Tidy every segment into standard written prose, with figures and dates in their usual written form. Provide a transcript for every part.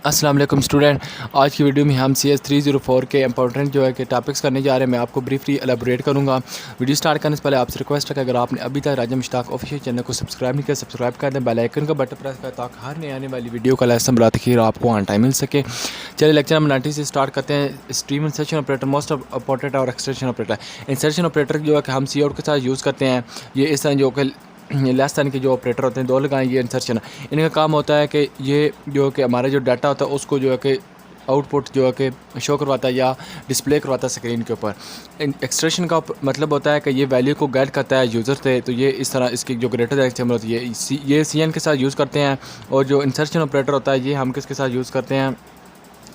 अस्सलाम वालेकुम स्टूडेंट। आज की वीडियो में हम CS 304 के इंपॉर्टेंट जो है कि टॉपिक्स करने जा रहे हैं। मैं आपको ब्रीफली एलाबोरेट करूंगा। वीडियो स्टार्ट करने से पहले आपसे रिक्वेस्ट है कि अगर आपने अभी तक राजा मुश्ताक ऑफिशियल चैनल को सब्सक्राइब नहीं किया, सब्सक्राइब कर दें, बेल आइकन का बटन प्रेस करें ताकि हर नई आने वाली वीडियो का लेसन बरातखीर आपको ऑन टाइम मिल सके। चलिए लेक्चर नंबर 90 से स्टार्ट करते हैं। Stream insertion operator, most important और एक्सटेंशन ऑपरेटर। इंसर्शन ऑपरेटर जो है कि हम सी आउट के साथ यूज़ करते हैं। ये इस तरह जो कि लेस दैन के जो ऑपरेटर होते हैं, दो लगाएं, ये इंसर्शन। इनका काम होता है कि ये जो कि हमारा जो डाटा होता है उसको जो है कि आउटपुट जो है कि शो करवाता है या डिस्प्ले करवाता है स्क्रीन के ऊपर। एक्सट्रेशन का मतलब होता है कि ये वैल्यू को गेट करता है यूज़र से। तो ये इस तरह इसकी जो ग्रेटर एक्सटेंबल होती है ये CN के साथ यूज़ करते हैं। और जो इंसर्शन ऑपरेटर होता है ये हम किसके साथ यूज़ करते हैं,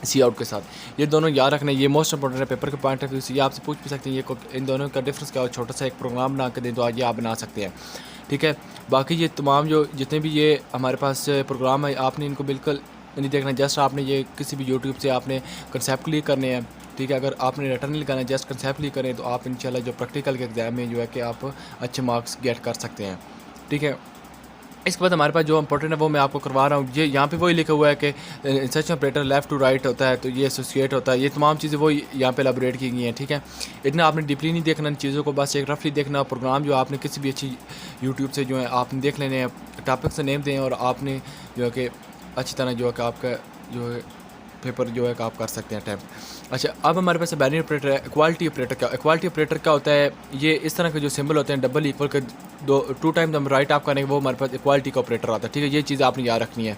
सी आउट के साथ। ये दोनों याद रखना, ये मोस्ट इंपॉर्टेंट है पेपर के पॉइंट ऑफ व्यू से। ये आपसे पूछ भी सकते हैं ये इन दोनों का डिफरेंस क्या हो। छोटा सा एक प्रोग्राम बना के दें तो आज ये आप बना सकते हैं, ठीक है। बाकी ये तमाम जो जितने भी ये हमारे पास प्रोग्राम है, आपने इनको बिल्कुल नहीं देखना। जस्ट आपने ये किसी भी यूट्यूब से आपने कंसेप्ट क्लिक करने हैं, ठीक है। अगर आपने रिटर्न नहीं करना है, जस्ट कंसेप्ट क्लिक करें तो आप इंशाल्लाह जो प्रैक्टिकल के एग्ज़ाम में जो है कि आप अच्छे मार्क्स गेट कर सकते हैं, ठीक है। इसके बाद हमारे पास जो इंपॉर्टेंट है वो मैं आपको करवा रहा हूँ। ये यहाँ पे वही लिखा हुआ है कि insertion operator left to right होता है, तो ये एसोसिएट होता है। ये तमाम चीज़ें वो यहाँ पे एलाबोरेट की गई हैं, ठीक है। इतना आपने डीपली नहीं देखना इन चीज़ों को, बस एक रफली देखना। प्रोग्राम जो आपने किसी भी अच्छी यूट्यूब से जो है आपने देख लेने हैं, टॉपिक से नेम दें और आपने जो है कि अच्छी तरह जो है कि आपका जो है पेपर जो है कि आप कर सकते हैं अटैम्प्ट। अच्छा, अब हमारे पास बाइनरी ऑपरेटर है। इक्वालिटी ऑपरेटर क्या, इक्वालिटी ऑपरेटर क्या होता है, ये इस तरह के जो सिंबल होते हैं डबल इक्वल के टू टाइम्स हम राइट आप करेंगे वो हमारे पास इक्वालिटी का ऑपरेटर आता है, ठीक है। ये चीज़ आपने याद रखनी है।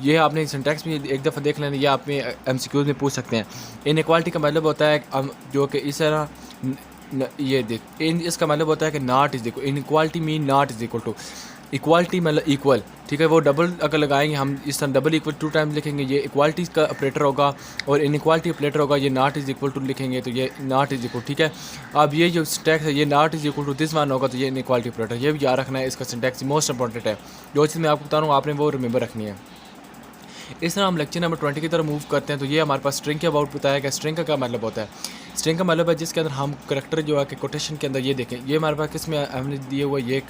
ये आपने सिंटैक्स में एक दफ़ा देख लेना, ये आप में MCQs में पूछ सकते हैं। इन इक्वालिटी का मतलब होता है हम जो कि इस तरह ये देख इसका मतलब होता है कि not is equal. Inequality mean not is equal to. Equality मतलब इक्वल, ठीक है। वो डबल अगर लगाएंगे हम इस तरह डबल इक्वल टू टाइम्स लिखेंगे, ये इक्वालिटी का ऑपरेटर होगा। और इन इक्वालिटी ऑपरेटर होगा ये नॉट इज़ इक्वल टू लिखेंगे तो ये नॉट इज़ इक्वल, ठीक है। अब ये जो सिंटैक्स है ये not is equal to this one होगा तो ये इन इक्वालिटी ऑपरेटर। ये भी याद रखना है, इसका सिंटैक्स मोस्ट इंपॉर्टेंट है। जो चीज़ मैं आपको बता रहा हूँ आपने वो रिमेंबर रखनी है। इस तरह हम लेक्चर नंबर 20 की तरफ मूव करते हैं। तो ये हमारे पास स्ट्रिंग के अबाउट बताया गया। स्ट्रिंग का क्या मतलब होता है, स्ट्रिंग का मतलब है जिसके अंदर हम करैक्टर जो है कि कोटेशन के अंदर ये देखें, ये हमारे पास किस में हमने दिए हुआ, ये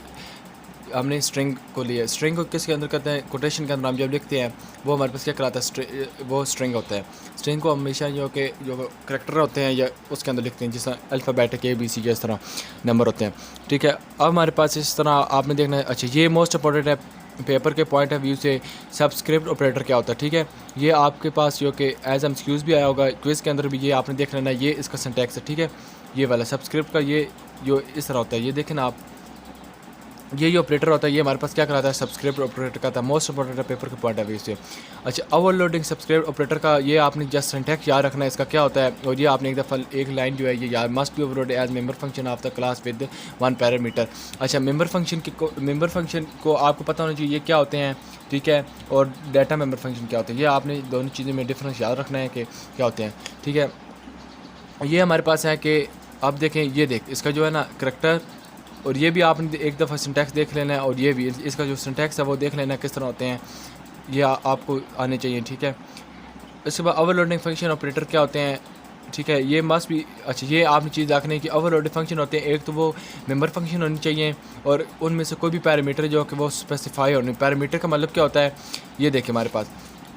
हमने स्ट्रिंग को लिया। स्ट्रिंग को किसके अंदर करते हैं, कोटेशन के अंदर हम जब लिखते हैं वो हमारे पास क्या कराता है, वो स्ट्रिंग होता है। स्ट्रिंग को हमेशा जो कि जो करैक्टर होते हैं या उसके अंदर लिखते हैं, जिस तरह अल्फ़ाबेटिक ABC के इस तरह नंबर होते हैं, ठीक है। अब हमारे पास इस तरह आपने देखना है। अच्छा, ये मोस्ट इंपॉर्टेंट है पेपर के पॉइंट ऑफ व्यू से। सबस्क्रिप्ट ऑपरेटर क्या होता है, ठीक है। ये आपके पास जो कि एज MCQs भी आया होगा, क्विज़ के अंदर भी ये आपने देख लेना है। ये इसका सिंटैक्स है, ठीक है। ये वाला सबस्क्रिप्ट का ये जो इस तरह होता है, ये देखें ना आप, ये जो ऑपरेटर होता है ये हमारे पास क्या कराता है, सबस्क्रिप्ट ऑपरेटर का था। मोस्ट इंपॉर्टेंट है पेपर के पॉइंट ऑफ व्यू से। अच्छा, ओवरलोडिंग सबस्क्रिप्ट ऑपरेटर का ये आपने जस्ट सिंटैक्स याद रखना है इसका क्या होता है। और ये आपने एक दफ़ा एक लाइन जो है ये याद, must be overload as member function of the class with 1 parameter. अच्छा, मेंबर फंक्शन को आपको पता होना चाहिए ये क्या होते हैं, ठीक है। और डाटा मेंबर फंक्शन क्या होते हैं, ये आपने दोनों चीज़ों में डिफरेंस याद रखना है कि क्या होते हैं, ठीक है। ये हमारे पास है कि आप देखें, ये देख इसका जो है ना करैक्टर, और ये भी आपने एक दफ़ा सिंटैक्स देख लेना है। और ये भी इसका जो सिंटैक्स है वो देख लेना किस तरह होते हैं, ये आपको आने चाहिए, ठीक है। इसके बाद ओवरलोडिंग फंक्शन ऑपरेटर क्या होते हैं, ठीक है। ये मस्ट भी, अच्छा ये आपने चीज़ रखनी है कि ओवरलोडिंग फंक्शन होते हैं, एक तो वो मेंबर फंक्शन होनी चाहिए और उनमें से कोई भी पैरामीटर जो कि वो स्पेसिफाई होने। पैरामीटर का मतलब क्या होता है, ये देखें हमारे पास,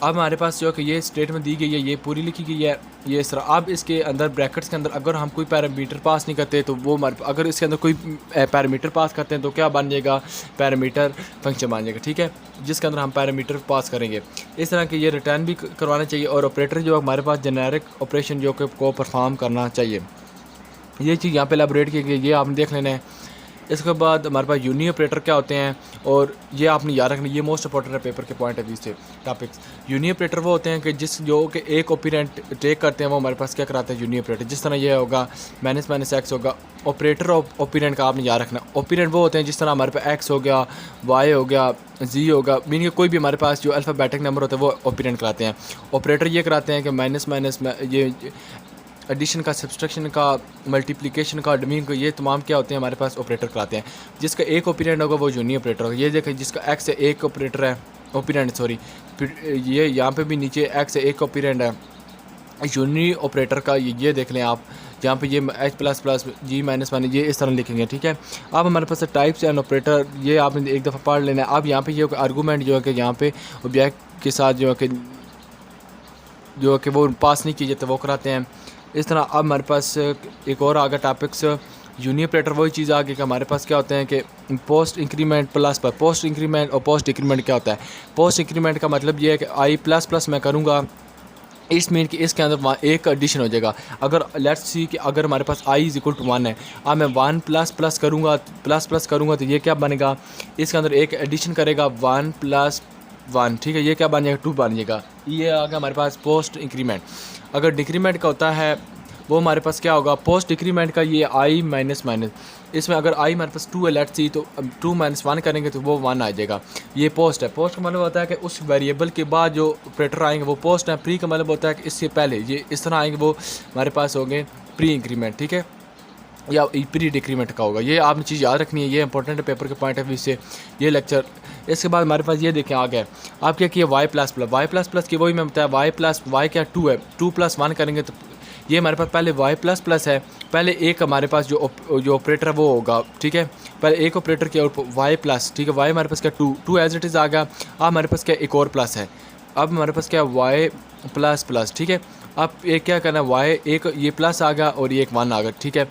अब हमारे पास जो कि ये स्टेटमेंट दी गई है ये पूरी लिखी गई है ये इस तरह। अब इसके अंदर ब्रैकेट्स के अंदर अगर हम कोई पैरामीटर पास नहीं करते तो वो अगर इसके अंदर कोई पैरामीटर पास करते हैं तो क्या बन जाएगा, पैरामीटर फंक्शन बन जाएगा, ठीक है, जिसके अंदर हम पैरामीटर पास करेंगे। इस तरह के ये रिटर्न भी करवाना चाहिए। और ऑपरेटर जो हमारे पास जेनेरिक ऑपरेशन जो कि को परफॉर्म करना चाहिए, ये चीज़ यहाँ पे एलाबोरेट की गई, ये आपने देख लेना है। इसके बाद हमारे पास यूनियन ऑपरेटर क्या होते हैं, और ये आपने याद रखना, ये मोस्ट इंपॉर्टेंट है पेपर के पॉइंट ऑफ व्यू से टॉपिक्स। यूनियन ऑपरेटर वो होते हैं कि जिस जो कि एक ओपिरेंट टेक करते हैं वो हमारे पास क्या कराते हैं, यूनियन ऑपरेटर। जिस तरह ये होगा -x होगा। ऑपरेटर और ओपिरेंट का आपने याद रखना। ओपिरेंट वो होते हैं जिस तरह हमारे पास x हो गया, y हो गया, z होगा, मीनिंग कोई भी हमारे पास जो अल्फ़ाबेटिक नंबर होता है वो ओपिरेंट कराते हैं। ऑपरेटर ये कराते हैं कि माइनस ये एडिशन का, सब्सट्रैक्शन का, मल्टीप्लिकेशन का, डिवीजन का, ये तमाम क्या होते हैं हमारे पास ऑपरेटर कराते हैं। जिसका एक ऑपरेंड होगा वो यूनियन ऑपरेटर होगा। ये देखें जिसका x से एक ऑपरेटर है, ऑपरेंड सॉरी, ये यहाँ पे भी नीचे x से एक ऑपरेंड है यूनियन ऑपरेटर का। ये देख लें आप, जहाँ पे ये H++ G-1 ये इस तरह लिखेंगे, ठीक है। अब हमारे पास टाइप्स एंड ऑपरेटर, ये आपने एक दफ़ा पढ़ लेना है। अब यहाँ पे ये आर्गूमेंट जो है कि यहाँ पे ऑब्जेक्ट के साथ जो है कि जो कि वो पास नहीं किए जाते वो कराते हैं। इस तरह अब हमारे पास एक और आ गया टॉपिक्स यूनिऑपरेटर। वही चीज़ आ गई कि हमारे पास क्या होते हैं कि पोस्ट इंक्रीमेंट प्लस पर पोस्ट इंक्रीमेंट और पोस्ट डिक्रीमेंट क्या होता है। पोस्ट इंक्रीमेंट का मतलब ये है कि आई प्लस प्लस मैं करूँगा, इस मीन कि इसके अंदर एक एडिशन हो जाएगा। अगर लेट्स सी कि अगर हमारे पास आई इज इक्वल टू 1 है, अब मैं 1 प्लस प्लस करूँगा तो ये क्या बनेगा, इसके अंदर एक एडिशन करेगा 1 प्लस 1, ठीक है, ये क्या बन जाएगा 2 बन जाएगा। ये आ गया हमारे पास पोस्ट इंक्रीमेंट। अगर डिक्रीमेंट का होता है वो हमारे पास क्या होगा, पोस्ट डिक्रीमेंट का ये आई माइनस माइनस, इसमें अगर आई हमारे पास 2 है लेट्स सी, तो 2 माइनस 1 करेंगे तो वो 1 आ जाएगा। ये पोस्ट है। पोस्ट का मतलब होता है कि उस वेरिएबल के बाद जो ऑपरेटर आएंगे वो पोस्ट है। प्री का मतलब होता है कि इससे पहले ये इस तरह आएंगे वो हमारे पास होंगे प्री इंक्रीमेंट, ठीक है, या प्री डिक्रीमेंट का होगा। ये आपने चीज़ याद रखनी है, ये इंपॉर्टेंट है पेपर के पॉइंट ऑफ व्यू से ये लेक्चर। इसके बाद हमारे पास ये देखें आ गया, आप क्या किया वाई प्लस प्लस की वही मैं बताया वाई प्लस वाई क्या 2 है, 2 प्लस 1 करेंगे तो ये हमारे पास पहले वाई प्लस प्लस है, पहले एक हमारे पास जो ऑपरेटर है वो होगा, ठीक है, पहले एक ऑपरेटर के और वाई प्लस, ठीक है, वाई हमारे पास क्या 2 एज इट इज़ आ गया। अब हमारे पास क्या एक और प्लस है, अब हमारे पास क्या वाई प्लस प्लस, ठीक है, अब एक क्या करना है वाई एक ये प्लस आ गया और ये एक 1 आ गया, ठीक है।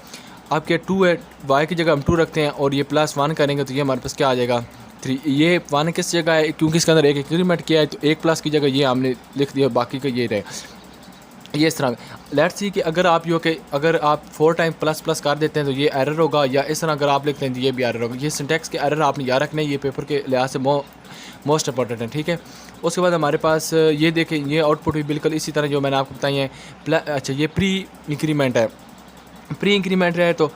अब क्या 2 है, वाई की जगह हम 2 रखते हैं और ये प्लस 1 करेंगे तो ये हमारे पास क्या आ जाएगा 3। ये 1 किस जगह है, क्योंकि इसके अंदर एक इंक्रीमेंट किया है तो एक प्लस की जगह ये हमने लिख दिया, बाकी का ये रहे। ये इस तरह लेट्स सी कि अगर आप अगर आप 4 टाइम प्लस प्लस कर देते हैं तो ये एरर होगा, या इस तरह अगर आप लिखते हैं तो ये भी एरर होगा। ये सिंटैक्स के एरर आपने याद रखने, ये पेपर के लिहाज से मोस्ट इंपॉर्टेंट है, ठीक है। उसके बाद हमारे पास ये देखें, ये आउटपुट भी बिल्कुल इसी तरह जो मैंने आपको बताई है। अच्छा ये प्री इंक्रीमेंट है, प्री इंक्रीमेंट है तो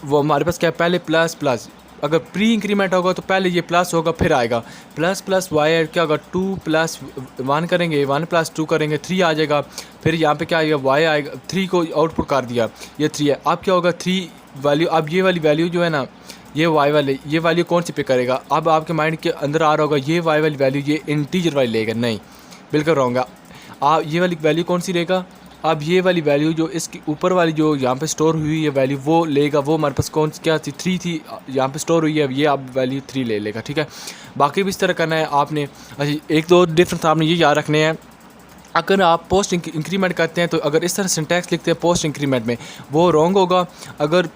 वो हमारे पास क्या है पहले प्लस प्लस, अगर प्री इंक्रीमेंट होगा तो पहले ये प्लस होगा फिर आएगा प्लस प्लस वाई क्या होगा 2 प्लस 1 करेंगे, 1 प्लस 2 करेंगे 3 आ जाएगा। फिर यहाँ पे क्या आएगा वाई आएगा, 3 को आउटपुट कर दिया ये 3 है। अब क्या होगा 3 वैल्यू, अब ये वाली वैल्यू जो है ना ये वाई वाले ये वैल्यू कौन सी पिक करेगा, अब आपके माइंड के अंदर आ रहा होगा ये वाई वाली वैल्यू ये इंटीजर वाली लेगा, नहीं बिल्कुल रॉन्ग है। आप ये वाली वैल्यू कौन सी लेगा, अब ये वाली वैल्यू जो इसकी ऊपर वाली जो यहाँ पे स्टोर हुई है वैल्यू वो लेगा, वो हमारे पास कौन क्या थी 3 थी, यहाँ पे स्टोर हुई है, ये अब वैल्यू 3 ले लेगा, ठीक है। बाकी भी इस तरह करना है आपने। अच्छा एक दो डिफरेंस आपने ये याद रखने हैं, अगर आप पोस्ट इंक्रीमेंट करते हैं तो अगर इस तरह सिंटैक्स लिखते हैं पोस्ट इंक्रीमेंट में वो रॉन्ग होगा। अगर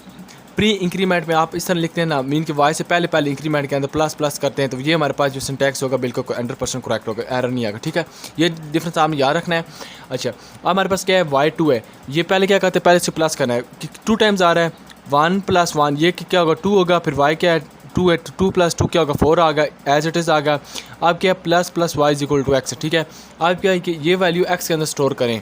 प्री इंक्रीमेंट में आप इस तरह लिखते हैं ना, मीन कि वाई से पहले पहले इंक्रीमेंट के अंदर प्लस प्लस करते हैं तो ये हमारे पास जो सिंटैक्स होगा बिल्कुल 100% करेक्ट होगा, एरर नहीं आएगा, ठीक है। ये डिफरेंस आपने याद रखना है। अच्छा अब हमारे पास क्या है वाई 2 है, ये पहले क्या करते हैं पहले से प्लस करना है कि 2 टाइम्स आ रहा है 1 प्लस 1, ये क्या होगा 2 होगा, फिर वाई क्या है 2 है, 2 प्लस 2 क्या होगा 4 आ गया एज इट इज़ आ गया। अब क्या है plus plus Y is equal to X, ठीक है। अब क्या है कि ये वैल्यू एक्स के अंदर स्टोर करें,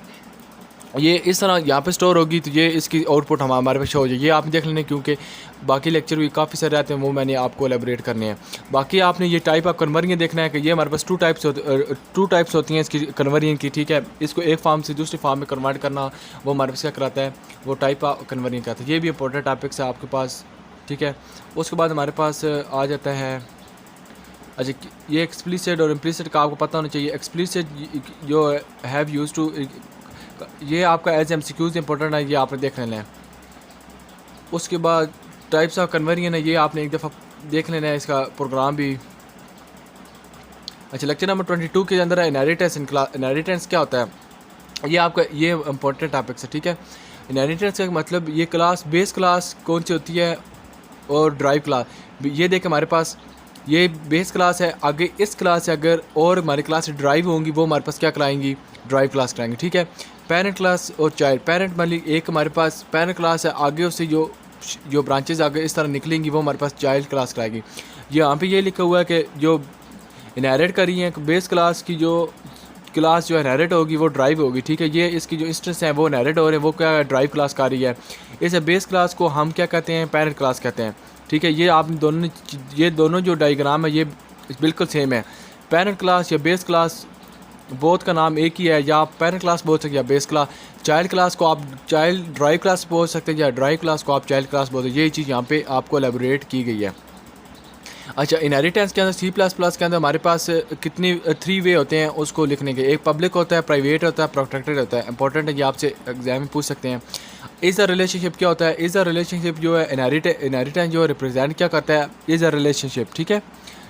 ये इस तरह यहाँ पे स्टोर होगी तो ये इसकी आउटपुट हमारे पास शो हो जाएगी। ये आपने देख लेना क्योंकि बाकी लेक्चर भी काफ़ी सारे आते हैं वो मैंने आपको एलेबरेट करने हैं। बाकी आपने ये टाइप ऑफ कन्वर्जन देखना है कि ये हमारे पास 2 टाइप्स होती हैं इसकी कन्वर्जन की, ठीक है। इसको एक फार्म से दूसरी फार्म में कन्वर्ट करना वो हमारे पास क्या कराता है, वो टाइप ऑफ कन्वर्जन कराता है। ये भी इंपॉर्टेंट टॉपिक्स है आपके पास, ठीक है। उसके बाद हमारे पास आ जाता है, अच्छा ये एक्सप्लिसिट और इम्प्लिसिट का आपको पता होना चाहिए। एक्सप्लिसिट जो हैव यूज टू, ये आपका एज एमसीक्यूज इंपॉर्टेंट है, ये आपने देख लेना है। उसके बाद टाइप्स ऑफ कन्वर्जन है, ये आपने एक दफ़ा देख लेना है, इसका प्रोग्राम भी। अच्छा लेक्चर नंबर 22 के अंदर है इनहेरिटेंस। इनहेरिटेंस क्या होता है, ये आपका ये इंपॉर्टेंट टॉपिक है, ठीक है। इनहेरिटेंस का मतलब ये क्लास बेस क्लास कौन सी होती है और ड्राइव क्लास। ये देखें हमारे पास ये बेस क्लास है, आगे इस क्लास से अगर और हमारी क्लास ड्राइव होंगी वो हमारे पास क्या कराएंगी ड्राइव क्लास कराएंगे, ठीक है। पेरेंट क्लास और चाइल्ड, पेरेंट मतलब एक हमारे पास पेरेंट क्लास है, आगे उससे जो ब्रांचेज आगे इस तरह निकलेंगी वो हमारे पास चाइल्ड क्लास कराएगी। यहाँ पे ये लिखा हुआ है कि जो इनहेरिट करी है बेस क्लास की जो क्लास जो इनहेरिट होगी वो ड्राइव होगी, ठीक है। ये इसकी जो इंस्टेंस हैं वो इनहेरिट हो रहे हैं, वो क्या ड्राइव क्लास कर रही है। इस बेस क्लास को हम क्या कहते हैं पेरेंट क्लास कहते हैं, ठीक है। ये आप दोनों जो डायग्राम है ये बिल्कुल सेम है। पेरेंट क्लास या बेस क्लास बोथ का नाम एक ही है, या आप पेरेंट क्लास बोल सकते हैं या बेस क्लास। चाइल्ड क्लास को आप चाइल्ड ड्राइव क्लास बोल सकते हैं या ड्राइव क्लास को आप चाइल्ड क्लास बोलते हैं। ये चीज़ यहाँ पे आपको एलेबोरेट की गई है। अच्छा इनहेरिटेंस के अंदर C++ के अंदर हमारे पास कितनी 3 वे होते हैं उसको लिखने के। एक पब्लिक होता है, प्राइवेट होता है, प्रोटेक्टेड होता है। इंपॉर्टेंट है, ये आपसे एग्जाम में पूछ सकते हैं। इज़ अ रिलेशनशिप क्या होता है, इज़ अ रिलेशनशिप जो है इनहेरिटेंस जो रिप्रेजेंट क्या करता है, इज़ अ रिलेशनशिप, ठीक है।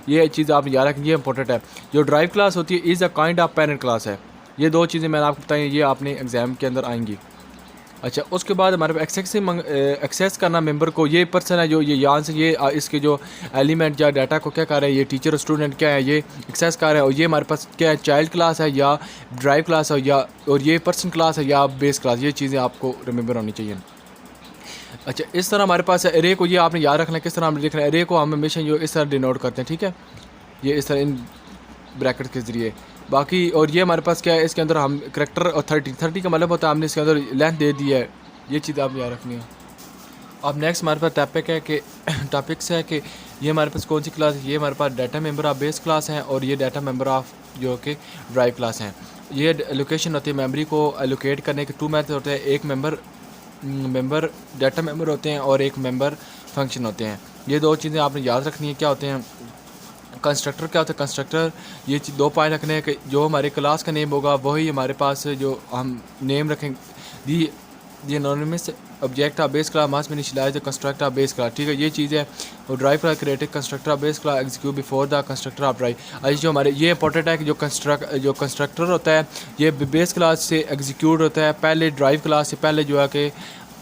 ये चीज़ आप याद रखें, ये इंपॉर्टेंट है। जो ड्राइव क्लास होती है is a kind of parent class है, ये 2 चीज़ें मैंने आपको बताई, ये आपने एग्ज़ाम के अंदर आएंगी। अच्छा, उसके बाद हमारे पास एक्सेस करना मेंबर को, ये पर्सन है जो ये यहाँ से ये इसके जो एलिमेंट या डाटा को क्या कर रहा है, ये टीचर और स्टूडेंट क्या है, ये एक्सेस कर रहा है। और ये हमारे पास क्या है, चाइल्ड क्लास है या ड्राइव क्लास है या और ये पर्सन क्लास है या बेस क्लास, ये चीज़ें आपको रिमेंबर होनी चाहिए। अच्छा, इस तरह हमारे पास एरे को, ये आपने याद रखना है किस तरह हम लिख रहे हैं। एरे को हम हमेशा जो इस तरह डिनोट करते हैं, ठीक है, ये इस तरह इन ब्रैकेट के ज़रिए। बाकी और ये हमारे पास क्या है, इसके अंदर हम करेक्टर और 30 का मतलब होता है हमने इसके अंदर लेंथ दे दी है, ये चीज़ आप याद रखनी है। अब नेक्स्ट हमारे पास टॉपिक है कि टॉपिक्स है कि ये हमारे पास कौन सी क्लास है। ये हमारे पास data member of base class हैं और ये डाटा मेंबर ऑफ जो कि ड्राइव क्लास हैं। ये एलोकेशन होती है, मेमोरी को एलोकेट करने के 2 मेथड होते हैं। एक मेंबर डाटा मेंबर होते हैं और एक मेंबर फंक्शन होते हैं। ये 2 चीज़ें आपने याद रखनी है। क्या होते हैं कंस्ट्रक्टर, क्या होता है कंस्ट्रक्टर, ये 2 पॉइंट रखने हैं कि जो हमारे क्लास का नेम होगा वही हमारे पास जो हम नेम रखेंगे, the anonymous object of base class must initialise the construct of base class, ठीक है, ये चीज़ है। और derived class created constructor of base class execute before the constructor of derived. आज जो हमारे ये इंपॉर्टेंट है कि जो कंस्ट्रक्टर होता है ये बेस क्लास से एग्जीक्यूट होता है पहले, ड्राइव क्लास से पहले जो है कि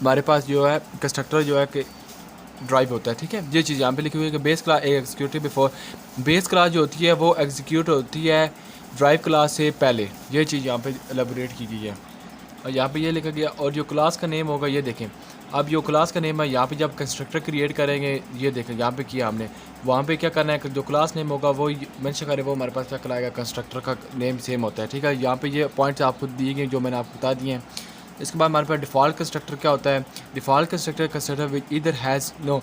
हमारे पास जो है कंस्ट्रक्टर जो है कि ड्राइव होता है, ठीक है। ये चीज़ यहाँ पे लिखी हुई है कि base class executive before, base class जो होती है वो एग्जीक्यूट होती है ड्राइव क्लास से पहले, ये चीज़ यहाँ पे एलेबोरेट की गई है। और यहाँ पे ये लिखा गया, और जो क्लास का नेम होगा ये देखें, अब जो क्लास का नेम है यहाँ पे जब कंस्ट्रक्टर क्रिएट करेंगे, ये देखें यहाँ पे किया हमने, वहाँ पे क्या करना है कि जो क्लास नेम होगा वो मेंशन करें, वो हमारे पास क्या कराएगा, कंस्ट्रक्टर का नेम सेम होता है, ठीक है। यहाँ पे ये पॉइंट्स आपको दिए गए जो मैंने आपको बता दिए हैं। इसके बाद हमारे पास डिफ़ॉल्ट कंस्ट्रक्टर क्या होता है। Default constructor which either has no,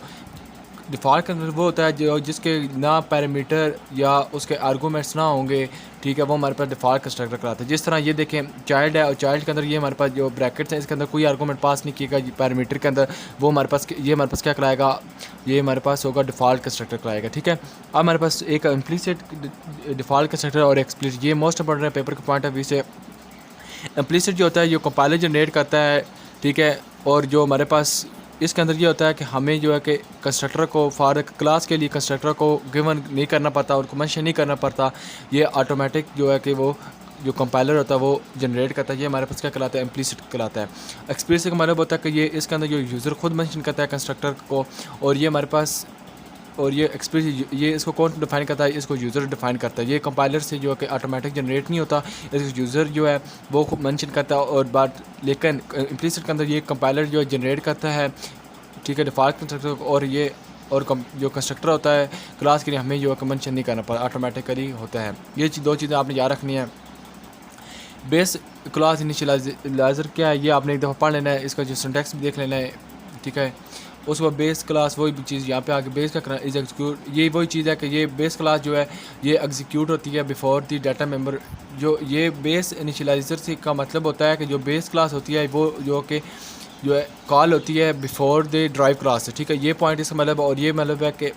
default constructor वो होता है जो जिसके ना पैरामीटर या उसके आर्गूमेंट्स ना होंगे, ठीक है, वो हमारे पास डिफ़ॉल्ट कंस्ट्रक्टर कराता है। जिस तरह ये देखें चाइल्ड है और चाइल्ड के अंदर ये हमारे पास जो ब्रैकेट्स हैं इसके अंदर कोई आर्गूमेंट पास नहीं किएगा पैरामीटर के अंदर, वो हमारे पास ये हमारे पास क्या कराएगा, ये हमारे पास होगा डिफ़ॉल्ट कंस्ट्रक्टर कराएगा, ठीक है। अब हमारे पास एक इम्प्लिसिट डिफ़ॉल्ट कंस्ट्रक्टर और एक्सप्लिसिट, ये मोस्ट इंपॉर्टेंट है पेपर के पॉइंट ऑफ व्यू से। इम्प्लिसिट जो होता है जो कंपाइलर जनरेट करता है, ठीक है, और जो हमारे पास इसके अंदर ये होता है कि हमें जो है कि कंस्ट्रक्टर को फॉर क्लास के लिए कंस्ट्रक्टर को गिवन नहीं करना पड़ता और मेंशन नहीं करना पड़ता, ये ऑटोमेटिक जो है कि वो जो कंपाइलर होता है वो जनरेट करता है। ये हमारे पास क्या कहलाता है, इम्प्लिसिट कहलाता है। एक्सप्लिसिट का मतलब होता है कि ये इसके अंदर जो यूज़र खुद मेंशन करता है कंस्ट्रक्टर को, और ये हमारे पास, और ये एक्सप्लिसिट ये इसको कौन डिफाइन करता है, इसको यूज़र डिफाइन करता है। ये कंपाइलर से जो है कि ऑटोमेटिक जनरेट नहीं होता, इसको यूज़र जो है वो खुद मेंशन करता है। और बात लेकिन इम्प्लिसिट के अंदर ये कंपाइलर जो है जनरेट करता है, ठीक है, डिफ़ॉल्ट कंस्ट्रक्टर, और ये और जो कंस्ट्रक्टर होता है क्लास के लिए हमें जो है मेंशन नहीं करना पड़ता, ऑटोमेटिकली होता है। ये 2 चीज़ें आपने याद रखनी है। बेस क्लास इनिशियलाइजर क्या है ये आपने एक दफ़ा पढ़ लेना है, इसका जो सिंटैक्स भी देख लेना है, ठीक है। उसके बाद बेस क्लास वही चीज़ यहाँ पे आगे बेस का इज एग्जीक्यूट, ये वही चीज़ है कि ये बेस क्लास जो है ये एग्जीक्यूट होती है बिफोर दी डाटा मेंबर। जो ये बेस इनिशियलाइजर से का मतलब होता है कि जो बेस क्लास होती है वो जो कि जो है कॉल होती है बिफोर द ड्राइव क्लास से, ठीक है, ये पॉइंट इसका मतलब। और ये मतलब है कि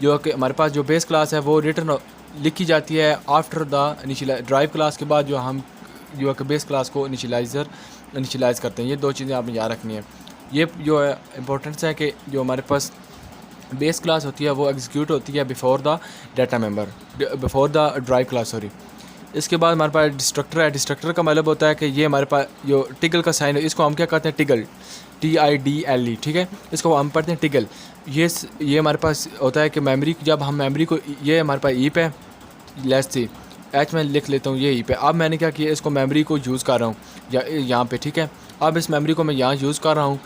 जो कि हमारे पास जो बेस क्लास है वो रिटर्न लिखी जाती है after the initialize drive class के बाद, जो हम जो है कि बेस क्लास को इनिशियलाइज़ करते हैं। ये 2 चीज़ें आपने याद रखनी है। ये जो है इंपॉर्टेंस है कि जो हमारे पास बेस क्लास होती है वो एग्जीक्यूट होती है before the data member, before the drive class, sorry. इसके बाद हमारे पास डिस्ट्रक्टर है। डिस्ट्रक्टर का मतलब होता है कि ये हमारे पास जो टिगल का साइन है इसको हम क्या कहते हैं, टिगल, TIDLE, ठीक है, इसको हम पढ़ते हैं टिगल। ये हमारे पास होता है कि मेमोरी, जब हम मेमोरी को, ये हमारे पास ईप है, लेस थी एच में लिख लेता हूँ ये ईप है। अब मैंने क्या किया, इसको मेमोरी को यूज़ कर रहा हूँ यहाँ पे, ठीक है। अब इस मेमोरी को मैं यहाँ यूज़ कर रहा हूँ,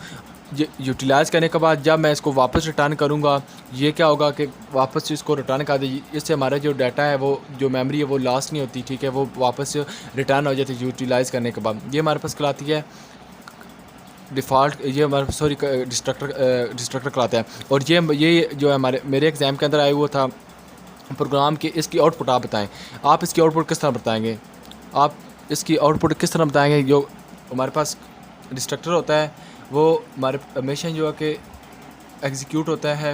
यूटिलाइज़ करने के बाद जब मैं इसको वापस रिटर्न करूँगा, ये क्या होगा कि वापस इसको रिटर्न कर दे, इससे हमारा जो डाटा है वो जो मेमोरी है वो लॉस्ट नहीं होती, ठीक है, वो वापस रिटर्न हो जाती है यूटिलाइज़ करने के बाद। ये हमारे पास कहलाती है डिफ़ॉल्ट, ये हमारे सॉरी डिस्ट्रक्टर कहलाता है। और ये जो है मेरे एग्ज़ाम के अंदर आया हुआ था प्रोग्राम के, इसकी आउटपुट आप बताएं, आप इसकी आउटपुट किस तरह बताएंगे, आप इसकी आउटपुट किस तरह बताएंगे। जो हमारे पास डिस्ट्रक्टर होता है वो हमारे हमेशा जो है कि एग्जीक्यूट होता है।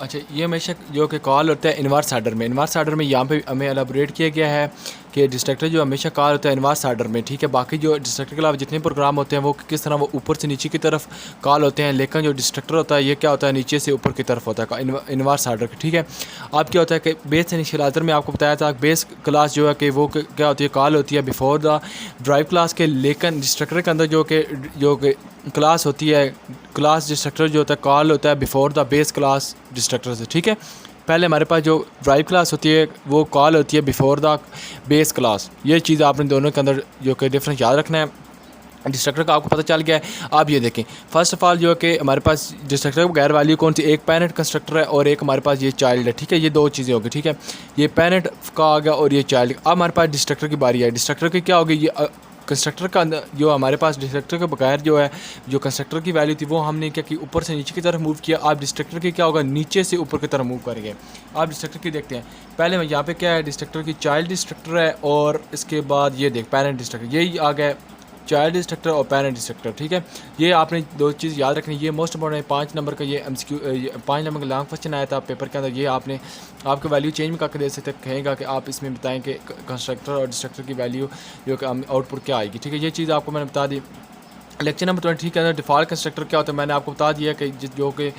अच्छा, ये हमेशा जो कि कॉल होता है इन्वर्स आर्डर में। इन्वर्स आर्डर में यहाँ पे हमें एलाबोरेट किया गया है कि डिस्ट्रक्टर जो हमेशा कॉल होता है इनवर्स आर्डर में, ठीक है। बाकी जो डिस्ट्रक्टर के अलावा जितने प्रोग्राम होते हैं वो किस तरह वो ऊपर से नीचे की तरफ कॉल होते हैं, लेकिन जो डिस्ट्रक्टर होता है ये क्या होता है, नीचे से ऊपर की तरफ होता है इनवर्स आर्डर, ठीक है। अब क्या होता है कि बेस इनिशियलाइजर में आपको बताया था बेस क्लास जो है कि वो क्या होती है, कॉल होती है बिफोर द ड्राइव क्लास के, लेकिन डिस्ट्रक्टर के अंदर जो कि क्लास होती है, क्लास डिस्ट्रक्टर जो होता है कॉल होता है before the base class destructor से, ठीक है। पहले हमारे पास जो ड्राइव क्लास होती है वो कॉल होती है बिफोर द बेस क्लास। ये चीज़ आपने दोनों के अंदर जो कि डिफरेंस याद रखना है। डिस्ट्रक्टर का आपको पता चल गया है। आप ये देखें फर्स्ट ऑफ ऑल जो है कि हमारे पास डिस्ट्रक्टर की गैर वैल्यू कौन सी, एक पेरेंट कंस्ट्रक्टर है और एक हमारे पास ये चाइल्ड है, ठीक है। ये दो चीज़ें होगी, ठीक है। ये पेरेंट का आ गया और ये चाइल्ड। अब हमारे पास डिस्ट्रक्टर की बारी है। डिस्ट्रक्टर की क्या होगी, ये कंस्ट्रक्टर का अंदर जो हमारे पास डिस्ट्रक्टर के बगैर जो है जो कंस्ट्रक्टर की वैल्यू थी वो हमने क्या की ऊपर से नीचे की तरफ मूव किया। आप डिस्ट्रक्टर की क्या होगा, नीचे से ऊपर की तरफ मूव करेंगे। आप डिस्ट्रक्टर की देखते हैं, पहले मैं यहाँ पे क्या है, डिस्ट्रक्टर की चाइल्ड डिस्ट्रक्टर है और इसके बाद ये देख पेरेंट डिस्ट्रक्टर, यही आ गया चाइल्ड डिस्ट्रक्टर और पेरेंट डिस्ट्रक्टर, ठीक है। ये आपने दो चीज़ याद रखनी, ये मोस्ट इंपॉर्टेंट है। 5 नंबर का ये MCQ 5 नंबर का लॉन्ग क्वेश्चन आया था पेपर के अंदर। ये आपने आपके वैल्यू चेंज में करके दे सकते, कहेगा कि आप इसमें बताएं कि कंस्ट्रक्टर और डिस्ट्रक्टर की वैल्यू जो कि आउटपुट क्या आएगी, ठीक है। ये चीज़ आपको मैंने बता दी। लेक्चर नंबर 20 के अंदर डिफ़ॉल्ट कंस्ट्रक्टर क्या होता है मैंने आपको बता दिया कि जो कि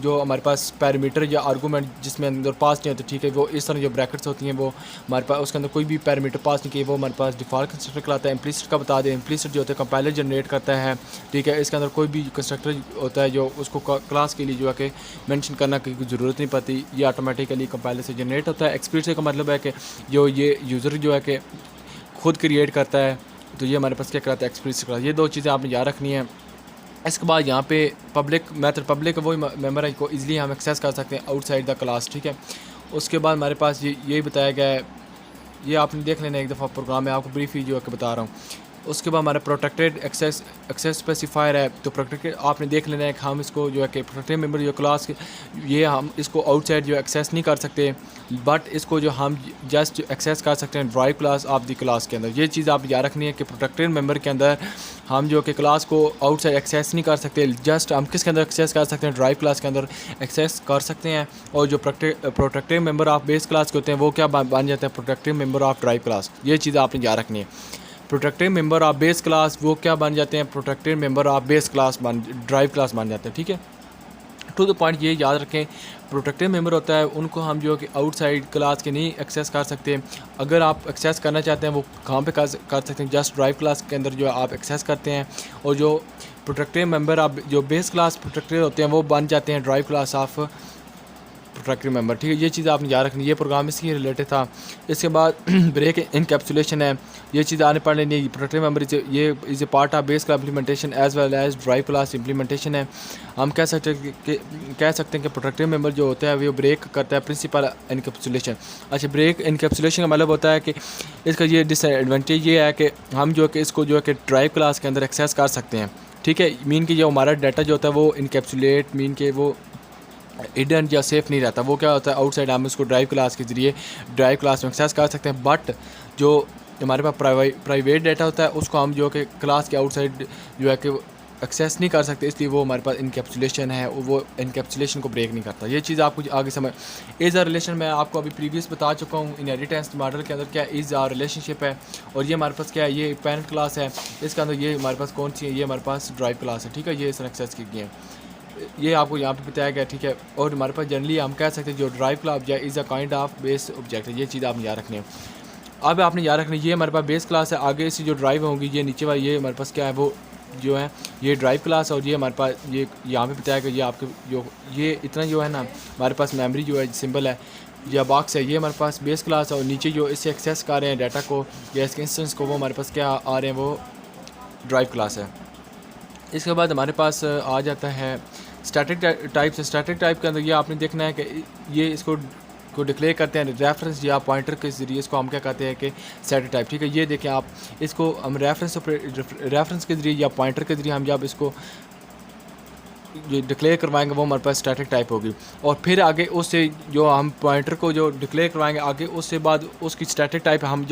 जो हमारे पास पैरामीटर या आर्गूमेंट जिसमें अंदर पास नहीं होते, ठीक है, वो इस तरह जो ब्रैकेट्स होती हैं वो हमारे पास उसके अंदर कोई भी पैरामीटर पास नहीं किए, वो हमारे पास डिफ़ॉल्ट कंस्ट्रक्टर कहलाता है। इम्प्लिसिट का बता दें, इम्प्लिसिट जो होता है कंपाइलर जनरेट करता है, ठीक है। इसके अंदर कोई भी कंस्ट्रक्टर होता है जो उसको क्लास के लिए जो है कि मेंशन करना की ज़रूरत नहीं पड़ती, ये ऑटोमेटिकली कंपाइलर से जनरेट होता है। एक्सप्लिसिट का मतलब है कि जो ये यूज़र जो है कि खुद क्रिएट करता है, तो ये हमारे पास क्या कराता है, एक्सप्लिसिट क्लास। ये दो चीज़ें आपने याद रखनी है। इसके बाद यहाँ पे पब्लिक मेथड, पब्लिक वही मेंबर है को इजीली हम एक्सेस कर सकते हैं आउटसाइड द क्लास, ठीक है। उसके बाद हमारे पास यही बताया गया है, ये आपने देख लेना एक दफ़ा प्रोग्राम में, आपको ब्रीफली जो है कि बता रहा हूँ। उसके बाद हमारा प्रोटेक्टेड एक्सेस स्पेसिफायर है, तो प्रोटेक्टेड आपने देख लेना है कि हम इसको जो है कि प्रोटेक्टेड मेंबर जो क्लास के ये हम इसको आउटसाइड जो एक्सेस नहीं कर सकते, बट इसको जो हम जस्ट एक्सेस कर सकते हैं drive class of the class के अंदर। ये चीज़ आप याद रखनी है कि प्रोटेक्टेड मेंबर के अंदर हम जो कि क्लास को आउटसाइड एक्सेस नहीं कर सकते, जस्ट हम किसके अंदर एक्सेस कर सकते हैं, ड्राइव क्लास के अंदर एक्सेस कर सकते हैं। और जो protected member of base class के होते हैं वो क्या बन जाते हैं, protected member of drive class. ये चीज़ आपने याद रखनी है। Protected member of base class वो क्या बन जाते हैं, protected member of base class drive class बन जाते हैं, ठीक है। टू द पॉइंट ये याद रखें, प्रोटेक्टेड मेंबर होता है उनको हम जो कि आउटसाइड क्लास के नहीं एक्सेस कर सकते। अगर आप एक्सेस करना चाहते हैं वो कहाँ पे कर सकते हैं, जस्ट ड्राइव क्लास के अंदर जो आप एक्सेस करते हैं। और जो प्रोटेक्टेड मेंबर आप जो बेस क्लास प्रोटेक्टेड होते हैं वो बन जाते हैं drive class of protected member, ठीक है। ये चीज़ आपने याद रखनी, ये प्रोग्राम इसके रिलेटेड था। इसके बाद ब्रेक इनकैप्सुलेशन है, ये चीज़ आने पड़ लेनी है। प्रोटेक्टेड मेंबर ये is a part of base class implementation as well as drive class implementation है। हम कह सकते हैं कि प्रोटेक्टेड मेंबर जो होता है वो ब्रेक करता है प्रिंसिपल इनकैप्सुलेशन। अच्छा, ब्रेक इनकैप्सुलेशन का मतलब होता है कि इसका ये डिसएडवांटेज ये है कि हम जो है कि इसको जो है कि ड्राइव क्लास के अंदर एक्सेस कर सकते हैं, ठीक है। मीन कि जो हमारा डाटा जो होता है वो इनकैप्सुलेट मीन के वो हिडन या सेफ नहीं रहता, वो क्या होता है आउटसाइड हम इसको ड्राइव क्लास के ज़रिए ड्राइव क्लास में एक्सेस कर सकते हैं। बट जो हमारे पास प्राइवेट डाटा होता है उसको हम जो कि क्लास के आउटसाइड जो है कि एक्सेस नहीं कर सकते, इसलिए वो हमारे पास इनकैप्सुलेशन है, वो इनकैप्सुलेशन को ब्रेक नहीं करता। ये चीज़ आपको आगे समझ। इज़ आ रिलेशन मैं आपको अभी प्रीवियस बता चुका हूँ, इनहेरिटेंस मॉडल के अंदर क्या इज़ आ रिलेशनशिप है। और ये हमारे पास क्या है, ये पेरेंट क्लास है, इसके अंदर ये हमारे पास कौन सी है, ये हमारे पास ड्राइव क्लास है, ठीक है। ये इसने एक्सेस की है, ये आपको यहाँ पे बताया गया, ठीक है। और हमारे पास जनरली हम कह सकते हैं जो drive class object is a kind of base object है। ये चीज़ आपने याद रखनी है। अब आपने याद रखनी है ये हमारे पास बेस क्लास है, आगे से जो ड्राइव होंगी ये नीचे वाली ये हमारे पास क्या है वो जो है ये ड्राइव क्लास। और ये हमारे पास ये यहाँ पे बताया गया ये आपके जो ये इतना जो है ना हमारे पास मेमोरी जो है सिंबल है या बॉक्स है, ये हमारे पास बेस क्लास है। और नीचे जो इससे एक्सेस कर रहे हैं डाटा को या इसके इंस्टेंस को वो हमारे पास क्या आ रहे हैं, वो ड्राइव क्लास है। इसके बाद हमारे पास आ जाता है स्टैटिक टाइप से। स्टैटिक टाइप के अंदर ये आपने देखना है कि ये इसको डिक्लेयर करते हैं रेफरेंस या पॉइंटर के ज़रिए, इसको हम क्या कहते हैं कि स्टैटिक टाइप, ठीक है। ये देखें आप, इसको हम रेफरेंस के ज़रिए या पॉइंटर के ज़रिए हम जब इसको जो डिक्लेयर करवाएंगे वो हमारे पास स्टैटिक टाइप होगी। और फिर आगे उससे जो हम पॉइंटर को जो डिक्लेयर करवाएंगे आगे उससे बाद उसकी स्टैटिक टाइप हम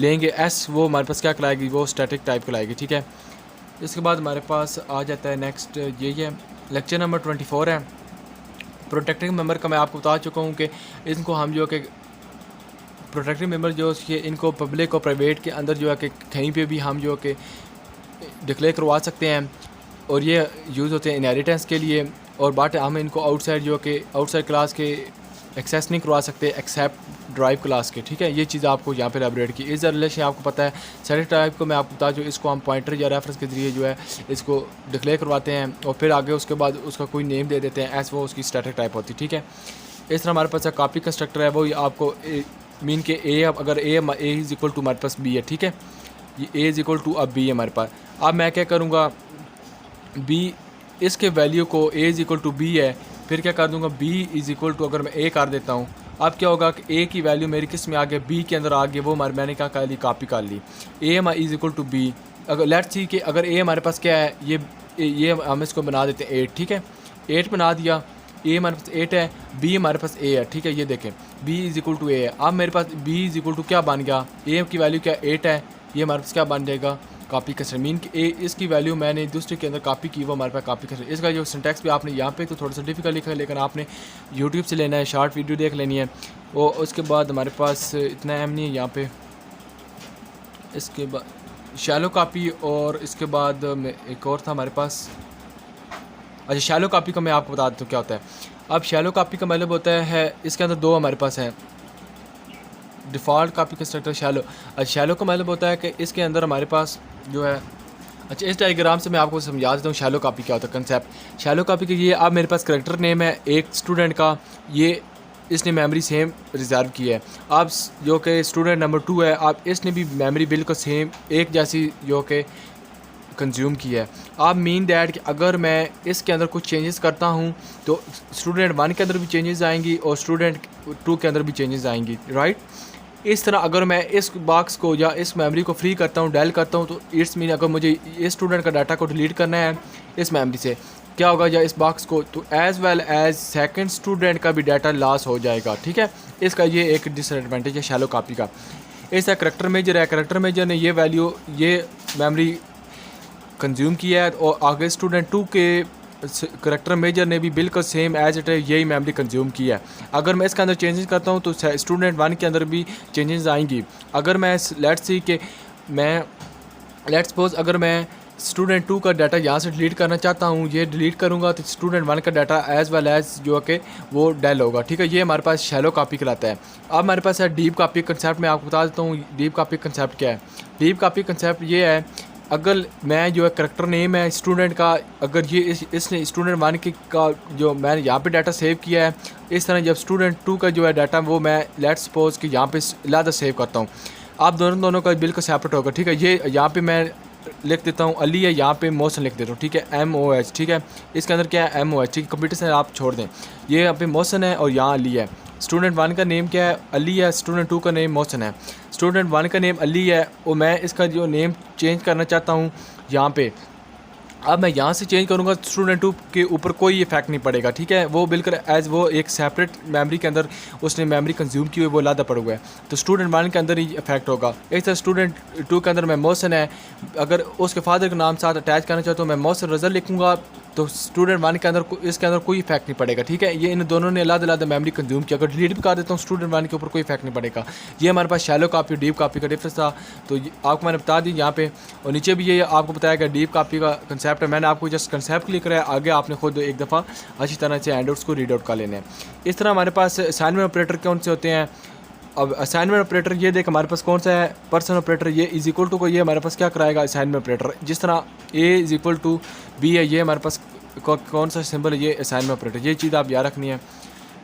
लेंगे एस, वो हमारे पास क्या कहलाएगी, वो स्टैटिक टाइप कहलाएगी, ठीक है। इसके बाद हमारे पास आ जाता है नेक्स्ट यही है लेक्चर नंबर 24 है। प्रोटेक्टेड मेंबर का मैं आपको बता चुका हूँ कि इनको हम जो कि प्रोटेक्टेड मेंबर जो कि इनको पब्लिक और प्राइवेट के अंदर जो है कि कहीं पे भी हम जो कि डिक्लेयर करवा सकते हैं, और ये यूज़ होते हैं इनहेरिटेंस के लिए। और बट हम इनको आउटसाइड जो कि आउटसाइड क्लास के एक्सेस नहीं करवा सकते एक्सेप्ट ड्राइव क्लास के, ठीक है। ये चीज़ आपको यहाँ पे एलैबोरेट की। इस रिलेशन आपको पता है स्टैटिक टाइप को मैं आपको बता जो इसको हम पॉइंटर या रेफरेंस के ज़रिए जो है इसको डिक्लेयर करवाते हैं, और फिर आगे उसके बाद उसका कोई नेम दे देते हैं, ऐसे वो उसकी स्टैटिक टाइप होती है, ठीक है। इस तरह हमारे पास कॉपी कंस्ट्रक्टर है, वो आपको मीन के ए, अगर ए इज़ इक्वल टू हमारे पास बी है, ठीक है, ये ए इज़ इक्वल टू अब बी है हमारे पास। अब मैं क्या करूँगा, बी इसके वैल्यू को A is equal to B है, फिर क्या कर दूँगा बी इज़ इक्वल टू अगर मैं ए कर देता हूँ, अब क्या होगा कि ए की वैल्यू मेरी किस में आ गई, बी के अंदर आ गई, वो मैंने क्या कर ली, कॉपी कर ली। A is equal to B, अगर लेट्स सी कि अगर ए हमारे पास क्या है, ये हम इसको बना देते हैं 8, ठीक है, 8 बना दिया, ए हमारे पास 8 है, बी हमारे पास ए है, ठीक है, ये देखें बी इज़ इक्वल टू ए है। अब मेरे पास बी इज़ इक्वल टू क्या बन गया, ए की वैल्यू क्या 8 है, ये हमारे पास क्या बन जाएगा, कॉपी का मीन कि ए इसकी वैल्यू मैंने दूसरे के अंदर कॉपी की, वो हमारे पास कॉपी का। इसका जो सिंटैक्स भी आपने यहाँ पे तो थोड़ा सा डिफिकल्ट लिखा है, लेकिन आपने यूट्यूब से लेना है, शॉर्ट वीडियो देख लेनी है। और उसके बाद हमारे पास इतना अहम नहीं है यहाँ पे। इसके बाद शैलो कॉपी, और इसके बाद एक और था हमारे पास, अच्छा शैलो कॉपी का मैं आपको बता देता हूँ क्या होता है। अब शैलो कॉपी का मतलब होता है, इसके अंदर दो हमारे पास हैं, डिफ़ॉल्ट कॉपी कंस्ट्रक्टर शैलो। अच्छा शैलो का मतलब होता है कि इसके अंदर हमारे पास जो है, अच्छा इस डायग्राम से मैं आपको समझा देता हूँ शैलो कॉपी क्या होता है कंसेप्ट। शैलो कॉपी के ये अब मेरे पास करैक्टर नेम है एक स्टूडेंट का, ये इसने मेमोरी सेम रिजर्व की है। अब जो कि स्टूडेंट नंबर 2 है, अब इसने भी मेमोरी बिल्कुल सेम एक जैसी जो कि कंज्यूम की है। आप मीन दैट कि अगर मैं इसके अंदर कुछ चेंजेस करता हूँ तो स्टूडेंट 1 के अंदर भी चेंजेस आएंगी और स्टूडेंट 2 के अंदर भी चेंजेस आएंगी, राइट। इस तरह अगर मैं इस बॉक्स को या इस मेमोरी को फ्री करता हूँ, डेल करता हूँ, तो इट्स मीन अगर मुझे इस स्टूडेंट का डाटा को डिलीट करना है इस मेमोरी से, क्या होगा, या इस बॉक्स को, तो as well as second student का भी डाटा लॉस हो जाएगा, ठीक है। इसका ये एक डिसएडवांटेज है शैलो कॉपी का। ऐसा करैक्टर मेजर है, करैक्टर मेजर ने ये वैल्यू ये मेमोरी कंज्यूम किया है, और आगे स्टूडेंट 2 के करैक्टर मेजर ने भी बिल्कुल सेम एज इट है यही मेमोरी कंज्यूम किया है। अगर मैं इसके अंदर चेंजेस करता हूँ तो स्टूडेंट 1 के अंदर भी चेंजेस आएंगी। अगर मैं लेट्स सी कि मैं लेट्स सपोज अगर मैं स्टूडेंट 2 का डाटा यहाँ से डिलीट करना चाहता हूँ, ये डिलीट करूँगा तो स्टूडेंट 1 का डाटा एज़ वेल एज़ जो कि वो डेल होगा, ठीक है। ये हमारे पास शैलो कॉपी कहलाता है। अब हमारे पास है डीप कॉपी कंसेप्ट। मैं आपको बता देता हूँ डीप कॉपी कंसेप्ट क्या है। डीप कॉपी कंसेप्ट ये है, अगर मैं जो है करैक्टर नेम है स्टूडेंट का, अगर ये इसने स्टूडेंट 1 का जो मैंने यहाँ पे डाटा सेव किया है, इस तरह जब स्टूडेंट 2 का जो है डाटा वो मैं लेट्स सपोज कि यहाँ पे अलग सेव करता हूँ, आप दोनों का बिल्कुल सेपरेट होगा, ठीक है। ये यहाँ पे मैं लिख देता हूँ अली है, यहाँ पे मोहसिन लिख देता हूँ, ठीक है, MOH, ठीक है। इसके अंदर क्या है MOH, ठीक है, कंप्यूटर से आप छोड़ दें। ये यहाँ पे मोहसिन है और यहाँ अली है। स्टूडेंट 1 का नेम क्या है, अली है, स्टूडेंट 2 का नेम मोहसिन है। स्टूडेंट 1 का नेम अली है और मैं इसका जो नेम चेंज करना चाहता हूँ यहाँ पे, अब मैं यहाँ से चेंज करूँगा स्टूडेंट 2 के ऊपर कोई इफेक्ट नहीं पड़ेगा, ठीक है। वो बिल्कुल एज वो एक सेपरेट मेमोरी के अंदर उसने मेमोरी कंज्यूम की हुई, वो लादा पड़ा हुआ है, तो स्टूडेंट 1 के अंदर ही इफेक्ट होगा। एक तरह स्टूडेंट 2 के अंदर मैं मोहसिन है, अगर उसके फादर के नाम साथ अटैच करना चाहता हूँ मैं मोहसिन रज़ा लिखूँगा, तो स्टूडेंट 1 के अंदर इसके अंदर कोई इफेक्ट नहीं पड़ेगा, ठीक है। ये इन दोनों ने अलग मेमोरी कंज्यूम किया। अगर डिलीट भी कर देता हूँ स्टूडेंट 1 के ऊपर कोई इफेक्ट नहीं पड़ेगा। ये हमारे पास शैलो कॉपी डीप कॉपी का डिफरेंस था, तो आपको मैंने बता दी यहाँ पे, और नीचे भी ये आपको बताया गया डीप कॉपी का कंसेप्ट है। मैंने आपको जस्ट कंसेप्ट क्लियर कराया, आगे आपने खुद एक दफ़ा अच्छी तरह से हैंडआउट्स को रीड आउट कर लेने हैं। इस तरह हमारे पास असाइनमेंट ऑपरेटर कौन से होते हैं। अब असाइनमेंट ऑपरेटर ये देख हमारे पास कौन सा है, पर्सन ऑपरेटर, ये इज इक्वल टू को ये हमारे पास क्या कराएगा असाइनमेंट ऑपरेटर। जिस तरह ए इज इक्वल टू बी है, ये हमारे पास कौन सा सिंबल है, ये असाइनमेंट ऑपरेटर, ये चीज़ आप याद रखनी है।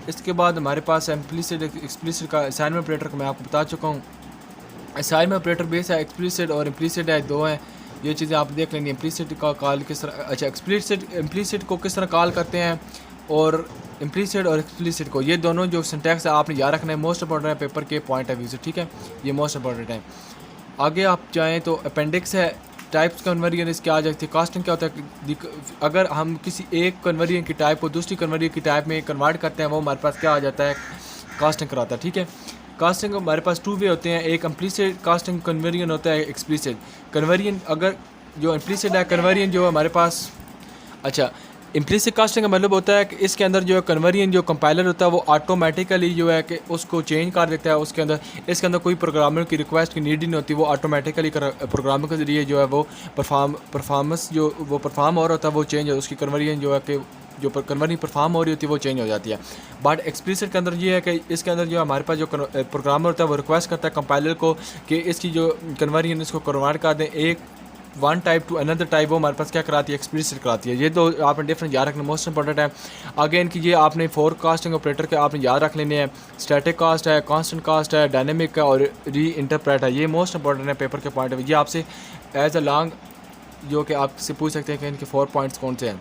इसके बाद हमारे पास इम्प्लिसिट एक्सप्लिसिट का असाइनमेंट ऑपरेटर को मैं आपको बता चुका हूँ। असाइनमेंट ऑपरेटर बेस है, एक्सप्लिसिट और इम्प्लिसिट है, दो हैं, ये चीज़ें आप देख लेंगे। इम्प्लिसिट का कॉल किस तरह, अच्छा इम्प्लिसिट को किस तरह कॉल करते हैं, और इम्प्लिसिट और एक्सप्लिसिट को, ये दोनों जो सिंटैक्स है आपने याद रखना है, मोस्ट इंपॉर्टेंट है पेपर के पॉइंट ऑफ व्यू से, ठीक है, ये मोस्ट इंपॉर्टेंट है। आगे आप चाहें तो अपेंडिक्स है, टाइप्स कन्वर्जन इसके आ जाती है। कास्टिंग क्या होता है, अगर हम किसी एक कन्वर्जन की टाइप को दूसरी कन्वर्जन की टाइप में कन्वर्ट करते हैं, वो हमारे पास क्या आ जाता है, कास्टिंग कराता है, ठीक है। कास्टिंग हमारे पास 2 वे होते हैं, एक इम्प्लिसिट कास्टिंग कन्वर्जन होता है, एक्सप्लिसिट कन्वर्जन। अगर जो इम्प्लिसिट है कन्वर्जन जो हमारे पास, अच्छा इम्प्लिसिट कास्टिंग का मतलब होता है कि इसके अंदर जो है कन्वर्जन जो कंपाइलर होता है वो ऑटोमेटिकली जो है कि उसको चेंज कर देता है। उसके अंदर इसके अंदर कोई प्रोग्रामर की रिक्वेस्ट की नीड ही नहीं होती, वो ऑटोमेटिकली प्रोग्रामर के ज़रिए जो है वो परफॉर्मेंस जो वो परफॉर्म हो रहा होता है वो चेंज है, उसकी कन्वर्जन जो है कि जो कन्वर्जन परफॉर्म हो रही होती है वो चेंज हो जाती है। बट एक्सप्लिसिट के अंदर ये है कि इसके अंदर जो हमारे पास जो प्रोग्रामर होता है वो रिक्वेस्ट करता है कंपाइलर को कि इसकी जो कन्वर्जन इसको कन्वर्ट कर दें एक one type two another type, वो हमारे पास क्या कराती है, एक्सप्लिसिट कराती है। ये तो आपने डिफरेंट याद रखना मोस्ट इंपॉर्टेंट है। आगे इनकी ये आपने फोरकास्टिंग ऑपरेटर के आपने याद रख लेने हैं। स्टैटिक कास्ट है, कांस्टेंट कास्ट है, डायनेमिक है और री इंटरप्रेट है। ये मोस्ट इंपॉर्टेंट है पेपर के पॉइंट ऑफ व्यू। ये आपसे एज अ लॉन्ग जो कि आपसे पूछ सकते हैं कि इनके 4 पॉइंट्स कौन से हैं।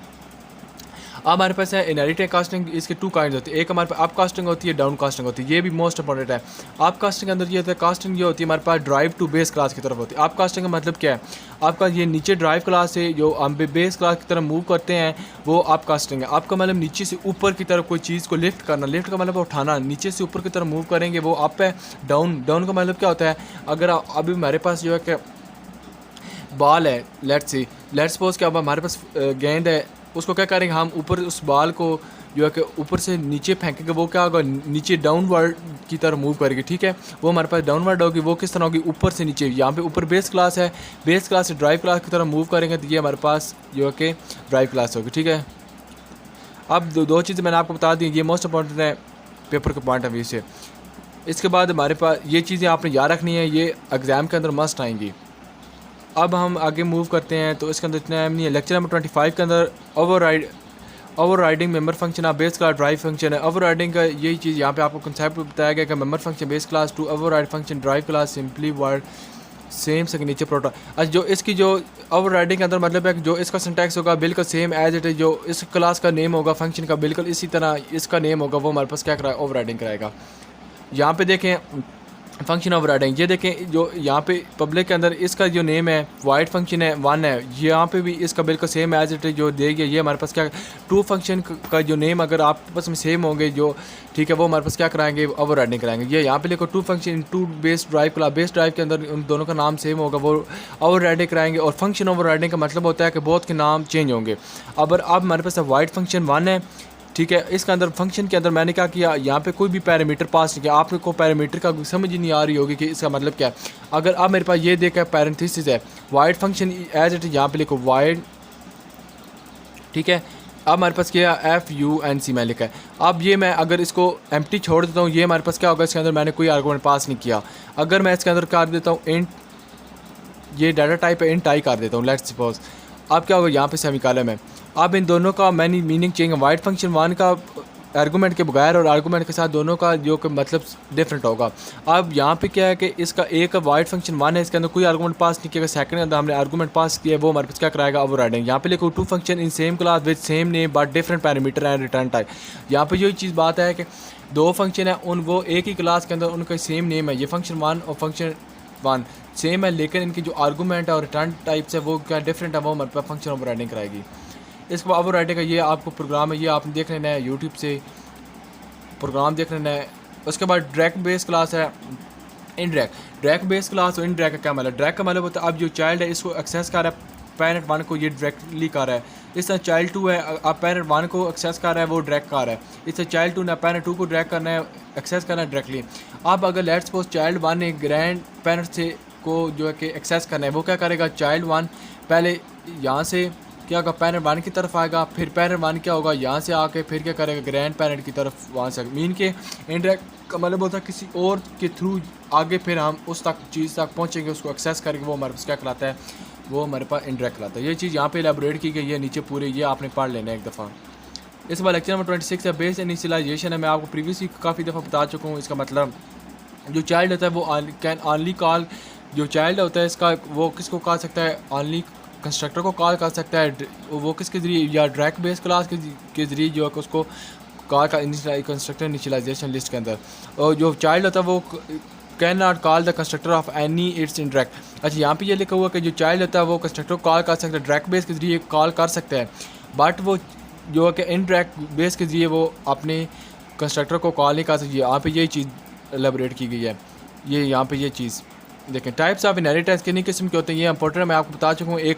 अब हमारे पास है इनहेरिटेड कास्टिंग, इसके 2 काइंड्स होती है। एक हमारे पास अप कास्टिंग होती है, डाउन कास्टिंग होती है। ये भी मोस्ट इंपॉर्टेंट है। अप कास्टिंग के अंदर ये होता है, कास्टिंग ये होती है हमारे पास ड्राइव टू बेस क्लास की तरफ होती है। अप कास्टिंग का मतलब क्या है, आपका ये नीचे ड्राइव क्लास से जो हम बेस क्लास की तरफ मूव करते हैं वो अप कास्टिंग है। आपका मतलब नीचे से ऊपर की तरफ कोई चीज़ को लिफ्ट करना, लिफ्ट का मतलब उठाना, नीचे से ऊपर की तरफ मूव करेंगे वो अप है। डाउन का मतलब क्या होता है, अगर अभी हमारे पास जो है कि बॉल है, लेट्स सपोज कि अब हमारे पास गेंद है, उसको क्या करेंगे हम ऊपर उस बॉल को जो है कि ऊपर से नीचे फेंकेंगे, वो क्या होगा नीचे डाउनवर्ड की तरफ मूव करेगी। ठीक है, वो हमारे पास डाउनवर्ड होगी। वो किस तरह होगी, ऊपर से नीचे। यहाँ पे ऊपर बेस क्लास है, बेस क्लास से ड्राइव क्लास की तरफ मूव करेंगे तो ये हमारे पास जो है कि ड्राइव क्लास होगी। ठीक है, अब दो चीज़ें मैंने आपको बता दी, ये मोस्ट इंपॉर्टेंट है पेपर के पॉइंट ऑफ व्यू से। इसके बाद हमारे पास ये चीज़ें आपने याद रखनी है, ये एग्ज़ाम के अंदर मस्ट आएंगी। अब हम आगे मूव करते हैं तो इसके अंदर इतना टाइम नहीं है। लेक्चर नंबर 25 के अंदर over riding member function of base class drive function है। ओवर राइडिंग का यही चीज़ यहाँ पे आपको कंसेप्ट बताया गया कि member function base class to override function drive class simply word same signature proto. अच्छा, जो इसकी जो ओवर राइडिंग के अंदर मतलब है कि जो इसका सिंटैक्स होगा बिल्कुल सेम एज इट इज, जो इस क्लास का नेम होगा फंक्शन का बिल्कुल इसी तरह इसका नेम होगा, वो हमारे पास क्या कराएगा, ओवर राइडिंग कराएगा। यहाँ पे देखें फंक्शन ओवर राइडिंग, ये देखें जो यहाँ पे पब्लिक के अंदर इसका जो नेम है वाइड फंक्शन है 1 है, यहाँ पे भी इसका बिल्कुल सेम एज इट जो दे गया। ये हमारे पास क्या टू फंक्शन का जो नेम अगर आपस में सेम होंगे जो ठीक है, वो हमारे पास क्या कराएंगे, ओवर राइडिंग कराएंगे। ये यहाँ पे लिखो two function two base drive class, base drive के अंदर उन दोनों का नाम सेम होगा, वो ओवर राइडिंग कराएंगे। और फंक्शन ओवर राइडिंग का मतलब होता है कि बोथ के नाम चेंज होंगे। अब हमारे पास वाइड फंक्शन 1 है, ठीक है, इसके अंदर फंक्शन के अंदर मैंने क्या किया, यहाँ पे कोई भी पैरामीटर पास नहीं किया। आपको पैरामीटर का समझ ही नहीं आ रही होगी कि इसका मतलब क्या है। अगर अब मेरे पास ये देखा पैरेंथेसिस है, वाइड फंक्शन एज इट यहाँ पे लिखो वाइड, ठीक है। अब हमारे पास क्या FUNC मैं लिखा है। अब ये मैं अगर इसको एम्प्टी छोड़ देता हूँ, ये हमारे पास क्या होगा, इसके अंदर मैंने कोई आर्गुमेंट पास नहीं किया। अगर मैं इसके अंदर कर देता हूँ इंट, ये डाटा टाइप है इंट आई कर देता हूँ, लेट्स सपोज, अब क्या होगा, यहाँ पे सेमीकोलन है। अब इन दोनों का मैंने मीनिंग चेंज, वाइड फंक्शन 1 का आर्गूमेंट के बगैर और आर्गूमेंट के साथ दोनों का जो कि मतलब डिफरेंट होगा। अब यहाँ पे क्या है कि इसका एक वाइड फंक्शन 1 है, इसके अंदर कोई आर्गूमेंट पास नहीं किया। सेकंड के अंदर हमने आर्गूमेंट पास किया, वो हमारे पास क्या कराएगा, ओवर राइडिंग। यहाँ पे लिखो two function in same class with same name but different parameter and return type. यहाँ पे यही चीज़ बात है कि दो फंक्शन है, वो एक ही क्लास के अंदर उनका सेम नेम है। ये फंक्शन 1 और फंक्शन 1 सेम है, लेकिन इनकी जो आर्गूमेंट है और रिटर्न टाइप्स है वो क्या डिफरेंट है, वो हमारे पास फंक्शन ओवर राइडिंग कराएगी। इसके बाद ओवर राइडिंग का ये आपको प्रोग्राम है, ये आपने देख लेना है यूट्यूब से प्रोग्राम देख लेना है। उसके बाद डायरेक्ट बेस क्लास है, डायरेक्ट बेस क्लास और इनडायरेक्ट का क्या मतलब, डायरेक्ट का मतलब होता है अब जो चाइल्ड है इसको एक्सेस कर रहा है पेरेंट 1 को, ये डायरेक्टली कर रहा है। इस तरह चाइल्ड 2 है, अब पेरेंट 1 को एक्सेस कर रहा है, वो डायरेक्ट कर रहा है। इस तरह चाइल्ड 2 ने पेरेंट 2 को डायरेक्ट करना है, एक्सेस करना है डायरेक्टली। अब अगर लेट्स सपोज चाइल्ड 1 ने ग्रैंड पेरेंट से को जो है कि एक्सेस करना है, वो क्या करेगा, चाइल्ड 1 पहले यहाँ से क्या होगा, पेरेंट 1 की तरफ आएगा, फिर पेरेंट 1 क्या होगा यहाँ से आके फिर क्या करेगा, ग्रैंड पेरेंट की तरफ वहाँ से। मीन के इनडायरेक्ट का मतलब होता है किसी और के थ्रू आगे फिर हम उस तक चीज़ तक पहुँचेंगे, उसको एक्सेस करेंगे, वो हमारे पास क्या कराता है, वो हमारे पास इनडायरेक्ट कराता है। ये चीज़ यहाँ पे एलेबोरेट की गई है नीचे पूरे, ये आपने पढ़ लेना है एक दफ़ा। इस बार लेक्चर नंबर 26 है बेस इनिशियलाइजेशन है। मैं आपको प्रीवियसली काफ़ी दफ़ा बता चुका हूँ। इसका मतलब जो चाइल्ड होता है वो कैन ऑनली कॉल, जो चाइल्ड होता है इसका वो किसको कॉल सकता है, ऑनली कंस्ट्रक्टर को कॉल कर सकता है। वो किसके ज़रिए, या डायरेक्ट बेस क्लास के ज़रिए जो है कि उसको कॉल का कंस्ट्रक्टर इनिशियलाइजेशन लिस्ट के अंदर। और जो चाइल्ड होता है वो can not call the constructor of any it's indirect. अच्छा, यहाँ पे ये लिखा हुआ कि जो चाइल्ड होता है वो कंस्ट्रक्टर को कॉल कर सकता है, डायरेक्ट बेस के ज़रिए कॉल कर सकता है, बट वो जो है कि इनडायरेक्ट बेस के ज़रिए वो अपने कंस्ट्रक्टर को कॉल नहीं कर सकती। यहाँ पे यही चीज़ एलेबोरेट की गई है, ये यहाँ पे ये चीज़ देखें टाइप्स ऑफ इनहेरिटेंस कितनी किस्म के होते हैं ये इंपॉर्टेंट मैं आपको बता चुका हूँ। एक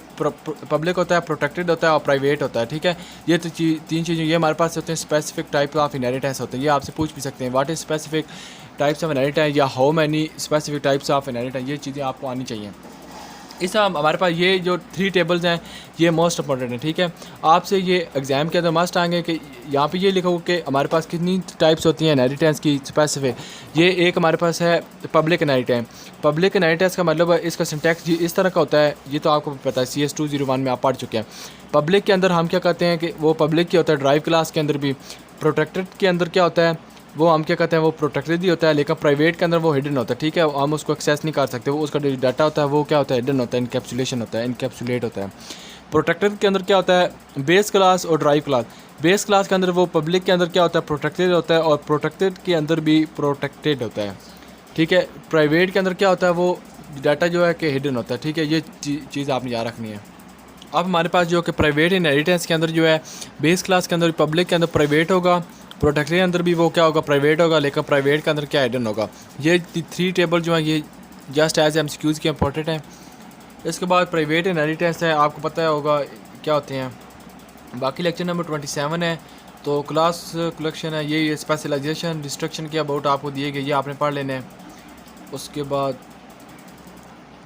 पब्लिक होता है, प्रोटेक्टेड होता है और प्राइवेट होता है, ठीक है। ये तो तीन चीज़ें ये हमारे पास होते हैं। स्पेसिफिक टाइप ऑफ इनहेरिटेंस होते हैं, ये आपसे पूछ भी सकते हैं what is specific types of inheritance या how many specific types of inheritance, ये चीज़ें आपको आनी चाहिए। इस हमारे पास ये जो 3 टेबल्स हैं ये मोस्ट इंपॉर्टेंट है, ठीक है। आपसे ये एग्ज़ाम के अंदर मस्ट आएंगे कि यहाँ पे ये लिखा हो कि हमारे पास कितनी टाइप्स होती हैं इनहेरिटेंस की स्पेसिफिक। ये एक हमारे पास है पब्लिक इनहेरिटेंस। पब्लिक इनहेरिटेंस का मतलब है इसका सिंटैक्स इस तरह का होता है, ये तो आपको पता है CS 201 में आप पढ़ चुके हैं। पब्लिक के अंदर हम क्या कहते हैं कि वो पब्लिक क्या होता है ड्राइव क्लास के अंदर भी। प्रोटेक्टेड के अंदर क्या होता है वो हम क्या कहते हैं वो प्रोटेक्टेड ही होता है, लेकिन प्राइवेट के अंदर वो हिडन होता है, ठीक है। हम उसको एक्सेस नहीं कर सकते, वो उसका जो डाटा होता है वो क्या होता है हिडन होता है, इनकैप्सुलेशन होता है, इनकैप्सुलेट होता है। प्रोटेक्टेड के अंदर क्या होता है बेस क्लास और ड्राइव क्लास। बेस क्लास के अंदर वो पब्लिक के अंदर क्या होता है प्रोटेक्टेड होता है और प्रोटेक्टेड के अंदर भी प्रोटेक्टेड होता है, ठीक है। प्राइवेट के अंदर क्या होता है वो डाटा जो है कि हिडन होता है, ठीक है। ये चीज़ आपने याद रखनी है। अब हमारे पास जो कि प्राइवेट इनहेरिटेंस के अंदर जो है बेस क्लास के अंदर पब्लिक के अंदर प्राइवेट होगा, प्रोटेक्टेड के अंदर भी वो क्या होगा प्राइवेट होगा, लेकिन प्राइवेट के अंदर क्या हिडन होगा। ये 3 टेबल जो है ये जस्ट एज MCQs के इंपॉर्टेंट हैं। इसके बाद प्राइवेट इनहेरिटेंस है, आपको पता होगा क्या होते हैं। बाकी लेक्चर नंबर 27 है तो क्लास कलेक्शन है, ये स्पेशलाइजेशन डिस्ट्रक्शन के अबाउट आपको दिए गए, ये आपने पढ़ लेना है। उसके बाद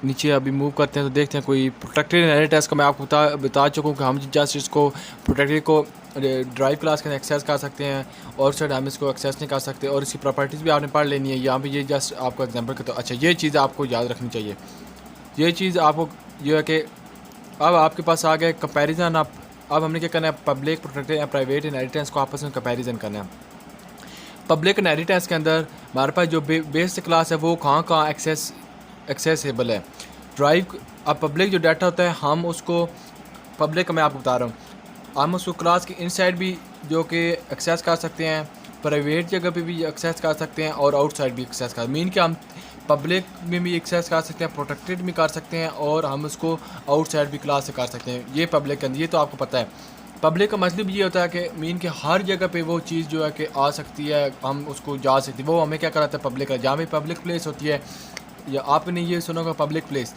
नीचे अभी मूव करते हैं तो देखते हैं कोई प्रोटेक्टेड इनहेरिटेंस का मैं आपको बता चुका हूँ कि हम जस्ट इसको प्रोटेक्टेड को ड्राइव क्लास के अंदर एक्सेस कर सकते हैं और साइड हम इसको एक्सेस नहीं कर सकते, और इसकी प्रॉपर्टीज़ भी आपने पढ़ लेनी है। यहाँ पे ये जस्ट आपको एग्जांपल के तो अच्छा ये चीज़ आपको याद रखनी चाहिए। ये चीज़ आपको ये है कि अब आपके पास आ गए कंपैरिजन। अब हमने क्या करना है पब्लिक प्रोटेक्टेड या प्राइवेट इनहेरिटेंस को आपस में कंपैरिजन करना है। पब्लिक इनहेरिटेंस के अंदर हमारे पास जो बेस क्लास है वो कहाँ एक्सेसिबल है ड्राइव। अब पब्लिक जो डाटा होता है हम उसको पब्लिक का मैं आपको बता रहा हूँ, हम उसको क्लास के इनसाइड भी जो कि एक्सेस कर सकते हैं, प्राइवेट जगह पे भी एक्सेस कर सकते हैं और आउटसाइड भी एक्सेस कर मीन कि हम पब्लिक में भी एक्सेस कर सकते हैं, प्रोटेक्टेड भी कर सकते हैं और हम उसको आउटसाइड भी क्लास से कर सकते हैं। ये पब्लिक के अंदर ये तो आपको पता है। पब्लिक का मतलब ये होता है कि मीन के हर जगह पे वो चीज़ जो है कि आ सकती है, हम उसको जा सकती है, वो हमें क्या कराता है पब्लिक का। जहाँ भी पब्लिक प्लेस होती है या आपने ये सुना होगा पब्लिक प्लेस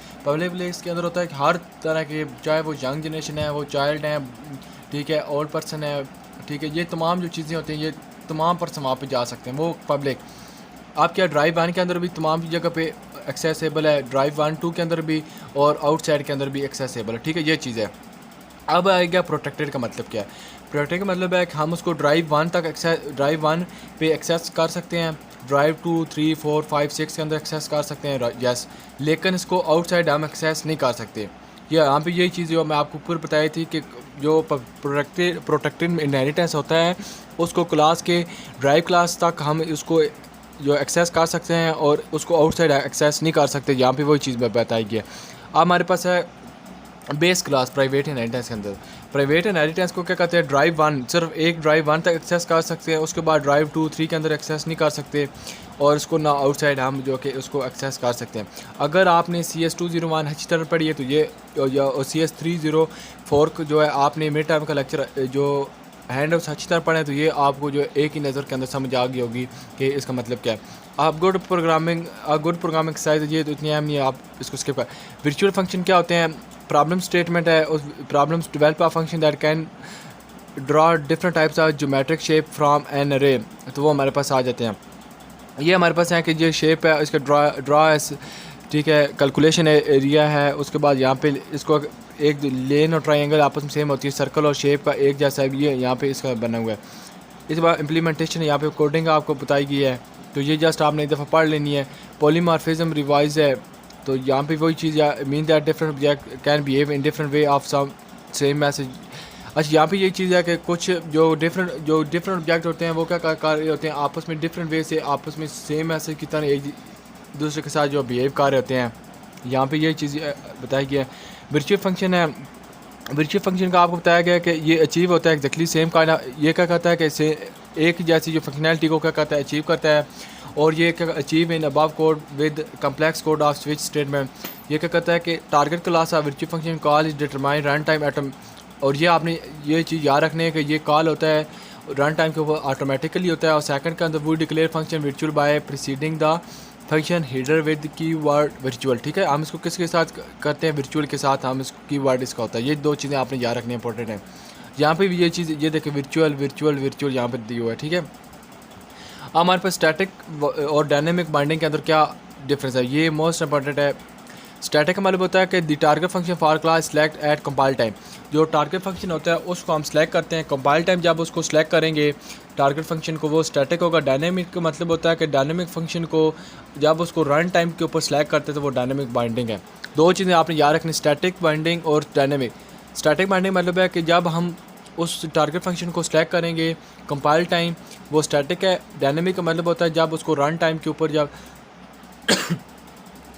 के अंदर होता है कि हर तरह के चाहे वो यंग जनरेशन है, वो चाइल्ड है, ठीक है, ओल्ड पर्सन है, ठीक है, ये तमाम जो चीज़ें होती हैं ये तमाम पर्सन वहाँ पे जा सकते हैं, वो पब्लिक। आप क्या ड्राइव 1 के अंदर भी तमाम जगह पे एक्सेसिबल है, ड्राइव 1 2 के अंदर भी और आउटसाइड के अंदर भी एक्सेसिबल है, ठीक है, ये चीज़ है। अब आएगा प्रोटेक्टेड का मतलब क्या है। प्रोटेक्टेड का मतलब है कि हम उसको ड्राइव 1 पे एक्सेस कर सकते हैं, ड्राइव 2 3 4 5 6 के अंदर एक्सेस कर सकते हैं यस, लेकिन इसको आउटसाइड हम एक्सेस नहीं कर सकते। ये यहाँ पे यही चीज़ जो मैं आपको ऊपर बताई थी कि जो प्रोटेक्टेड इनहेरिटेंस होता है उसको क्लास के ड्राइव क्लास तक हम उसको जो एक्सेस कर सकते हैं और उसको आउटसाइड एक्सेस नहीं कर सकते। यहाँ पे वही चीज़ बताई गई है। अब हमारे पास है बेस क्लास प्राइवेट इनहेरिटेंस के अंदर। प्राइवेट इनहेरिटेंस को क्या कहते हैं ड्राइव 1 सिर्फ एक ड्राइव 1 तक एक्सेस कर सकते हैं, उसके बाद ड्राइव 2 3 के अंदर एक्सेस नहीं कर सकते और इसको ना आउटसाइड हम जो कि उसको एक्सेस कर सकते हैं। अगर आपने CS 201 अच्छी तरह पढ़ी है तो ये या CS 304 जो है आपने मिड टर्म का लेक्चर जो हैंड आउट्स अच्छी तरह पढ़ें तो ये आपको जो एक ही नज़र के अंदर समझ आ गई होगी कि इसका मतलब क्या है। आप गुड प्रोग्रामिंग साइज ये तो इतनी अहम नहीं है, आप इसको स्किप कर। वर्चुअल फंक्शन क्या होते हैं, प्रॉब्लम स्टेटमेंट है, उस problems develop a function that can draw different types of geometric shape from an array, तो वो हमारे पास आ जाते हैं। ये हमारे पास है कि ये शेप है इसका ड्रा ठीक है, कैलकुलेशन एरिया है, उसके बाद यहाँ पे इसको एक लेन और ट्रायंगल आपस में सेम होती है, सर्कल और शेप का एक जैसा है, ये यहाँ पे इसका बना हुआ है। इस बार इम्प्लीमेंटेशन यहाँ पे कोडिंग आपको बताई गई है तो ये जस्ट आपने एक दफ़ा पढ़ लेनी है। पॉलीमॉर्फिज्म रिवाइज है तो यहाँ पे वही चीज़ mean that different object can behave in different way of some same message. अच्छा यहाँ पे ये चीज़ है कि कुछ जो डिफरेंट ऑब्जेक्ट होते हैं वो क्या कर रहे होते हैं आपस में डिफरेंट वे से आपस में सेम मैसेज की तरह एक दूसरे के साथ जो बिहेव कर रहे होते हैं, यहाँ पे ये चीज़ बताई गई है। वर्चुअल फंक्शन है, वर्चुअल फंक्शन का आपको बताया गया कि ये अचीव होता है एक्जैक्टली सेम काइंड, ये क्या कहता है कि एक जैसी जो फंक्शनैलिटी को क्या कहता है अचीव करता है, और ये क्या achieve in above code with complex code off switch statement. ये क्या कहता है कि target class of virtual function call is determine run time atom, और ये आपने ये चीज़ याद रखनी है कि ये कॉल होता है रन टाइम के ऊपर ऑटोमेटिकली होता है, और सेकंड के अंदर वो declare function virtual by preceding the function header with keyword virtual, ठीक है। हम इसको किसके साथ करते हैं, वर्चुअल के साथ हम इसको कीवर्ड इसका होता है। ये दो चीज़ें आपने याद रखनी इंपॉर्टेंट है। यहाँ पे भी ये चीज़, ये देखिए वर्चुअल वर्चुअल वर्चुअल यहाँ पे दी हुआ है, ठीक है। हमारे पास स्टैटिक और डायनेमिक बाइंडिंग के अंदर क्या डिफरेंस है, ये मोस्ट इंपॉर्टेंट है। स्टैटिक का मतलब होता है कि the target function for class select eight compile time. जो टारगेट फंक्शन होता है उसको हम सेलेक्ट करते हैं कंपाइल टाइम, जब उसको सेलेक्ट करेंगे टारगेट फंक्शन को, वो स्टैटिक होगा। डायनेमिक का मतलब होता है कि डायनेमिक फंक्शन को जब उसको रन टाइम के ऊपर सेलेक्ट करते हैं तो वो डायनेमिक बाइंडिंग है। दो चीज़ें आपने याद रखनी, स्टैटिक बाइंडिंग और डायनेमिक। स्टैटिक बाइंडिंग मतलब है कि जब हम उस टारगेट फंक्शन को सेलेक्ट करेंगे कंपाइल टाइम, वो स्टैटिक है। डायनेमिक का मतलब होता है जब उसको रन टाइम के ऊपर जब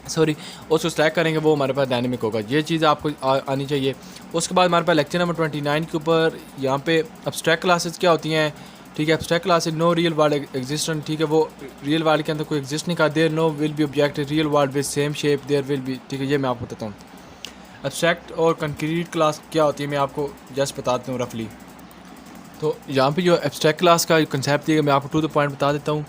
उसको सेलेक्ट करेंगे वो हमारे पास डायनेमिक होगा। ये चीज़ आपको आनी चाहिए। उसके बाद हमारे पास लेक्चर नंबर 29 के ऊपर यहाँ पे एब्स्ट्रैक्ट क्लासेस क्या होती हैं, ठीक है। Abstract classes no real world existent, ठीक है। वो रियल वर्ल्ड के अंदर कोई एग्जिस्ट नहीं करते। There no will be object real world with same shape there will be, ठीक है। ये मैं आपको बताता हूँ। एब्स्ट्रैक्ट और कंक्रीट क्लास क्या होती है मैं आपको जस्ट बताता हूँ रफली। तो यहाँ पे जो एब्स्ट्रैक्ट क्लास का कंसेप्ट है मैं आपको टू द पॉइंट बता देता हूँ।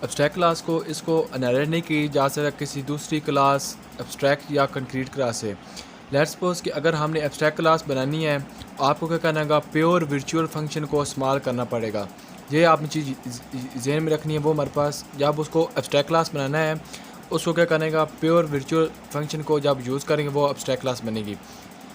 एब्स्ट्रैक्ट क्लास को इसको इनहेरिट नहीं की जा सकता किसी दूसरी क्लास एब्स्ट्रैक्ट या कंक्रीट क्लास से। लेट्स सपोज कि अगर हमने एब्स्ट्रैक्ट क्लास बनानी है, आपको क्या करना होगा, प्योर वर्चुअल फंक्शन को इस्तेमाल करना पड़ेगा। ये आपने चीज़ जहन में रखनी है। वो हमारे पास जब उसको एब्स्ट्रैक्ट क्लास बनाना है उसको क्या करने का, प्योर वर्चुअल फंक्शन को जब यूज़ करेंगे वो एब्स्ट्रैक्ट क्लास बनेगी।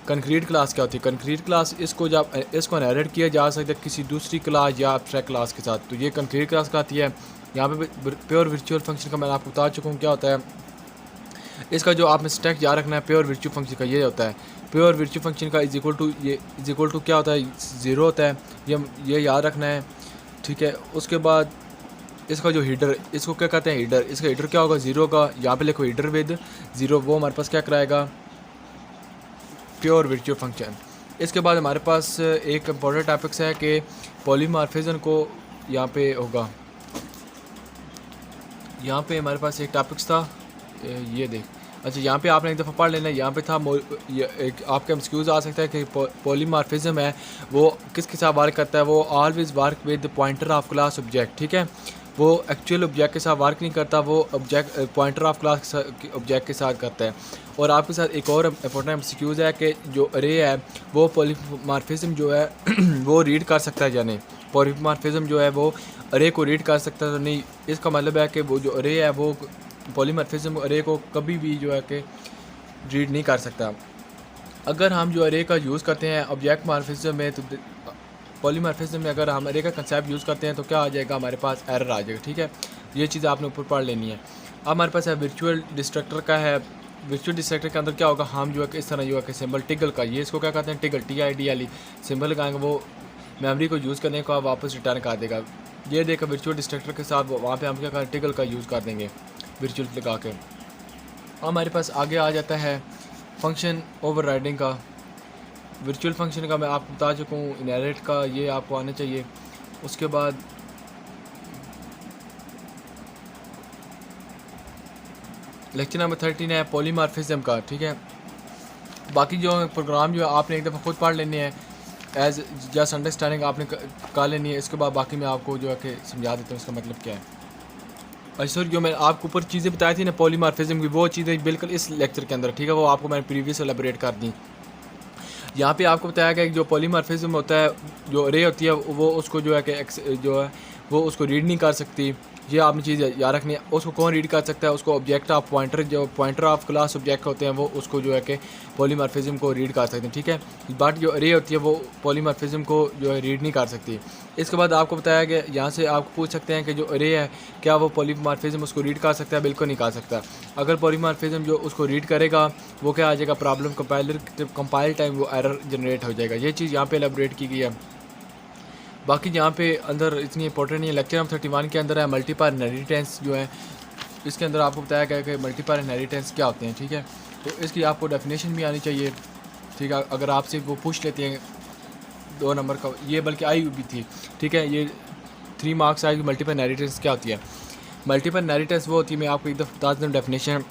कंक्रीट क्लास क्या होती है, कंक्रीट क्लास इसको जब इसको इनहेरिट किया जा सकता है किसी दूसरी क्लास या एब्स्ट्रैक्ट क्लास के साथ, तो ये कंक्रीट क्लास का आती है। यहाँ पे प्योर वर्चुअल फंक्शन का मैं आपको बता चुका हूँ क्या होता है। इसका जो आपने स्टैक याद रखना है प्योर वर्चुअल फंक्शन का, ये होता है प्योर वर्चुअल फंक्शन का इज इक्वल टू, ये इज इक्वल टू क्या होता है, ज़ीरो होता है। ये याद रखना है, ठीक है। उसके बाद इसका जो हीडर, इसको क्या कहते हैं, हीडर। इसका हीडर क्या होगा, ज़ीरो का। यहाँ पे लिखो हीडर विद ज़ीरो, वो हमारे पास क्या कराएगा, प्योर वर्चुअल फंक्शन। इसके बाद हमारे पास एक इम्पॉर्टेंट टॉपिक्स है कि पॉलीमॉर्फिज्म को यहाँ पे होगा। यहाँ पे हमारे पास एक टॉपिक्स था, ये देख, अच्छा यहाँ पे आपने एक दफ़ा पढ़ लेना है। यहाँ पे था एक आपके एक्सक्यूज़ आ सकता है कि पॉलीमॉर्फिज्म है वो किसके साथ वर्क करता है, वो always work with pointer of class object, ठीक है। वो एक्चुअल ऑब्जेक्ट के साथ वर्क नहीं करता, वो object pointer of class object के साथ करता है। और आपके साथ एक और इम्पोर्टेंट एक्सक्यूज़ है कि जो अरे है वो पॉलीमॉर्फिज्म जो है वो रीड कर सकता है या नहीं। पॉलीमॉर्फिज्म जो है वो अरे को रीड कर सकता है तो नहीं। इसका मतलब है कि वो जो अरे है वो पॉलीमॉर्फिज्म अरे को कभी भी जो है कि रीड नहीं कर सकता। अगर हम जो अरे का यूज़ करते हैं ऑब्जेक्ट मॉर्फिज्म में, तो पॉलीमॉर्फिज्म में अगर हम अरे का कंसेप्ट यूज़ करते हैं तो क्या आ जाएगा, हमारे पास एरर आ जाएगा, ठीक है। ये चीज़ आपने ऊपर पढ़ लेनी है। अब हमारे पास है वर्चुअल डिस्ट्रक्टर का है। वर्चुअल डिस्ट्रक्टर के अंदर क्या होगा, हम जो है कि इस तरह जो है कि सिंबल टिगल का, ये इसको क्या कहते हैं, टिगल, TIDL सिंबल लगाएंगे, वो मेमोरी को यूज़ करने को वापस रिटर्न कर देगा। ये देखो वर्चुअल डिस्ट्रक्टर के साथ वहाँ पे हम क्या करें, टिगल का यूज़ कर देंगे वर्चुअल लगा के। हमारे पास आगे आ जाता है फंक्शन ओवरराइडिंग का। वर्चुअल फंक्शन का मैं आपको बता चुका हूँ, इनहेरिट का ये आपको आना चाहिए। उसके बाद लेक्चर नंबर 13 है पॉलीमॉर्फिज्म का, ठीक है। बाकी जो प्रोग्राम जो है आपने एक दफ़ा खुद पढ़ लेने हैं, एज जस्ट अंडरस्टैंडिंग आपने कर लेनी है। इसके बाद बाकी मैं आपको जो है कि समझा देता हूँ इसका मतलब क्या है। और सर जो मैं आपको ऊपर चीज़ें बताई थी ना पॉलीमॉर्फिज्म की, वो चीज़ें बिल्कुल इस लेक्चर के अंदर, ठीक है, वो आपको मैंने प्रीवियस एलेबोरेट कर दी। यहाँ पे आपको बताया गया कि जो पॉलीमॉर्फिज्म होता है, जो अरे होती है वो उसको जो है कि जो है वो उसको रीड नहीं कर सकती। ये आपने चीज़ याद रखनी है। उसको कौन रीड कर सकता है, उसको ऑब्जेक्ट ऑफ पॉइंटर, जो पॉइंटर ऑफ क्लास ऑब्जेक्ट होते हैं वो उसको जो है कि पॉलीमॉर्फिज्म को रीड कर सकते हैं, ठीक है। बट जो अरे होती है वो पॉलीमॉर्फिज्म को जो है रीड नहीं कर सकती। इसके बाद आपको बताया गया, यहाँ से आपको पूछ सकते हैं कि जो अरे है क्या वो पॉलीमॉर्फिज्म उसको रीड कर सकता है, बिल्कुल नहीं कर सकता। अगर पॉलीमॉर्फिज्म जो उसको रीड करेगा वो क्या आ जाएगा, प्रॉब्लम कंपाइल टाइम वो एरर जनरेट हो जाएगा। ये चीज़ यहाँ पे एलेबोरेट की गई है। बाकी यहाँ पे अंदर इतनी इंपॉर्टेंट नहीं है। लेक्चर नंबर 31 के अंदर है मल्टीपल इनहेरिटेंस जो है, इसके अंदर आपको बताया गया कि मल्टीपल इनहेरिटेंस क्या होते हैं, ठीक है। तो इसकी आपको डेफिनेशन भी आनी चाहिए, ठीक है। अगर आपसे वो पूछ लेते हैं 2 नंबर का, ये बल्कि आई भी थी, ठीक है, ये 3 मार्क्स आएगी। मल्टीपल इनहेरिटेंस क्या होती है, मल्टीपल इनहेरिटेंस वो होती है, मैं आपको एक दफ़ा बता दूँ definition.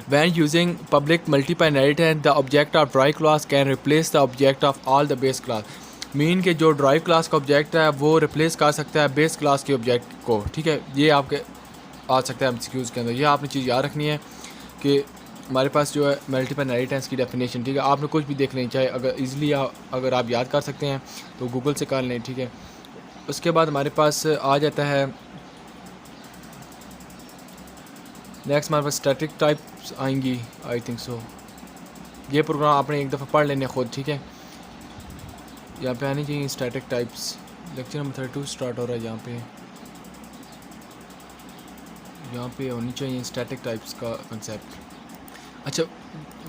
When using public multiple inheritance, the object of derive class can replace the object of all the base class. Mean के जो ड्राइव क्लास का ऑब्जेक्ट है वो रिप्लेस कर सकता है बेस क्लास के ऑब्जेक्ट को, ठीक है। ये आपके आ सकता है MCQs के अंदर। ये आपने चीज़ याद रखनी है कि हमारे पास जो है मल्टीपल इनहेरिटेंस की डेफिनेशन, ठीक है, आपने कुछ भी देख लें, चाहे अगर ईज़िली अगर आप याद कर सकते हैं तो गूगल से कर लें, ठीक है। उसके बाद हमारे पास आ जाता है नेक्स्ट हमारे पास स्टैटिक टाइप्स आएंगी, आई थिंक सो। ये प्रोग्राम आपने एक दफ़ा पढ़ लेने खुद, ठीक है। यहाँ पे आनी चाहिए static types. Lecture number 32 start हो रहा है। यहाँ पे होनी चाहिए स्टैटिक टाइप्स का कंसेप्ट। अच्छा,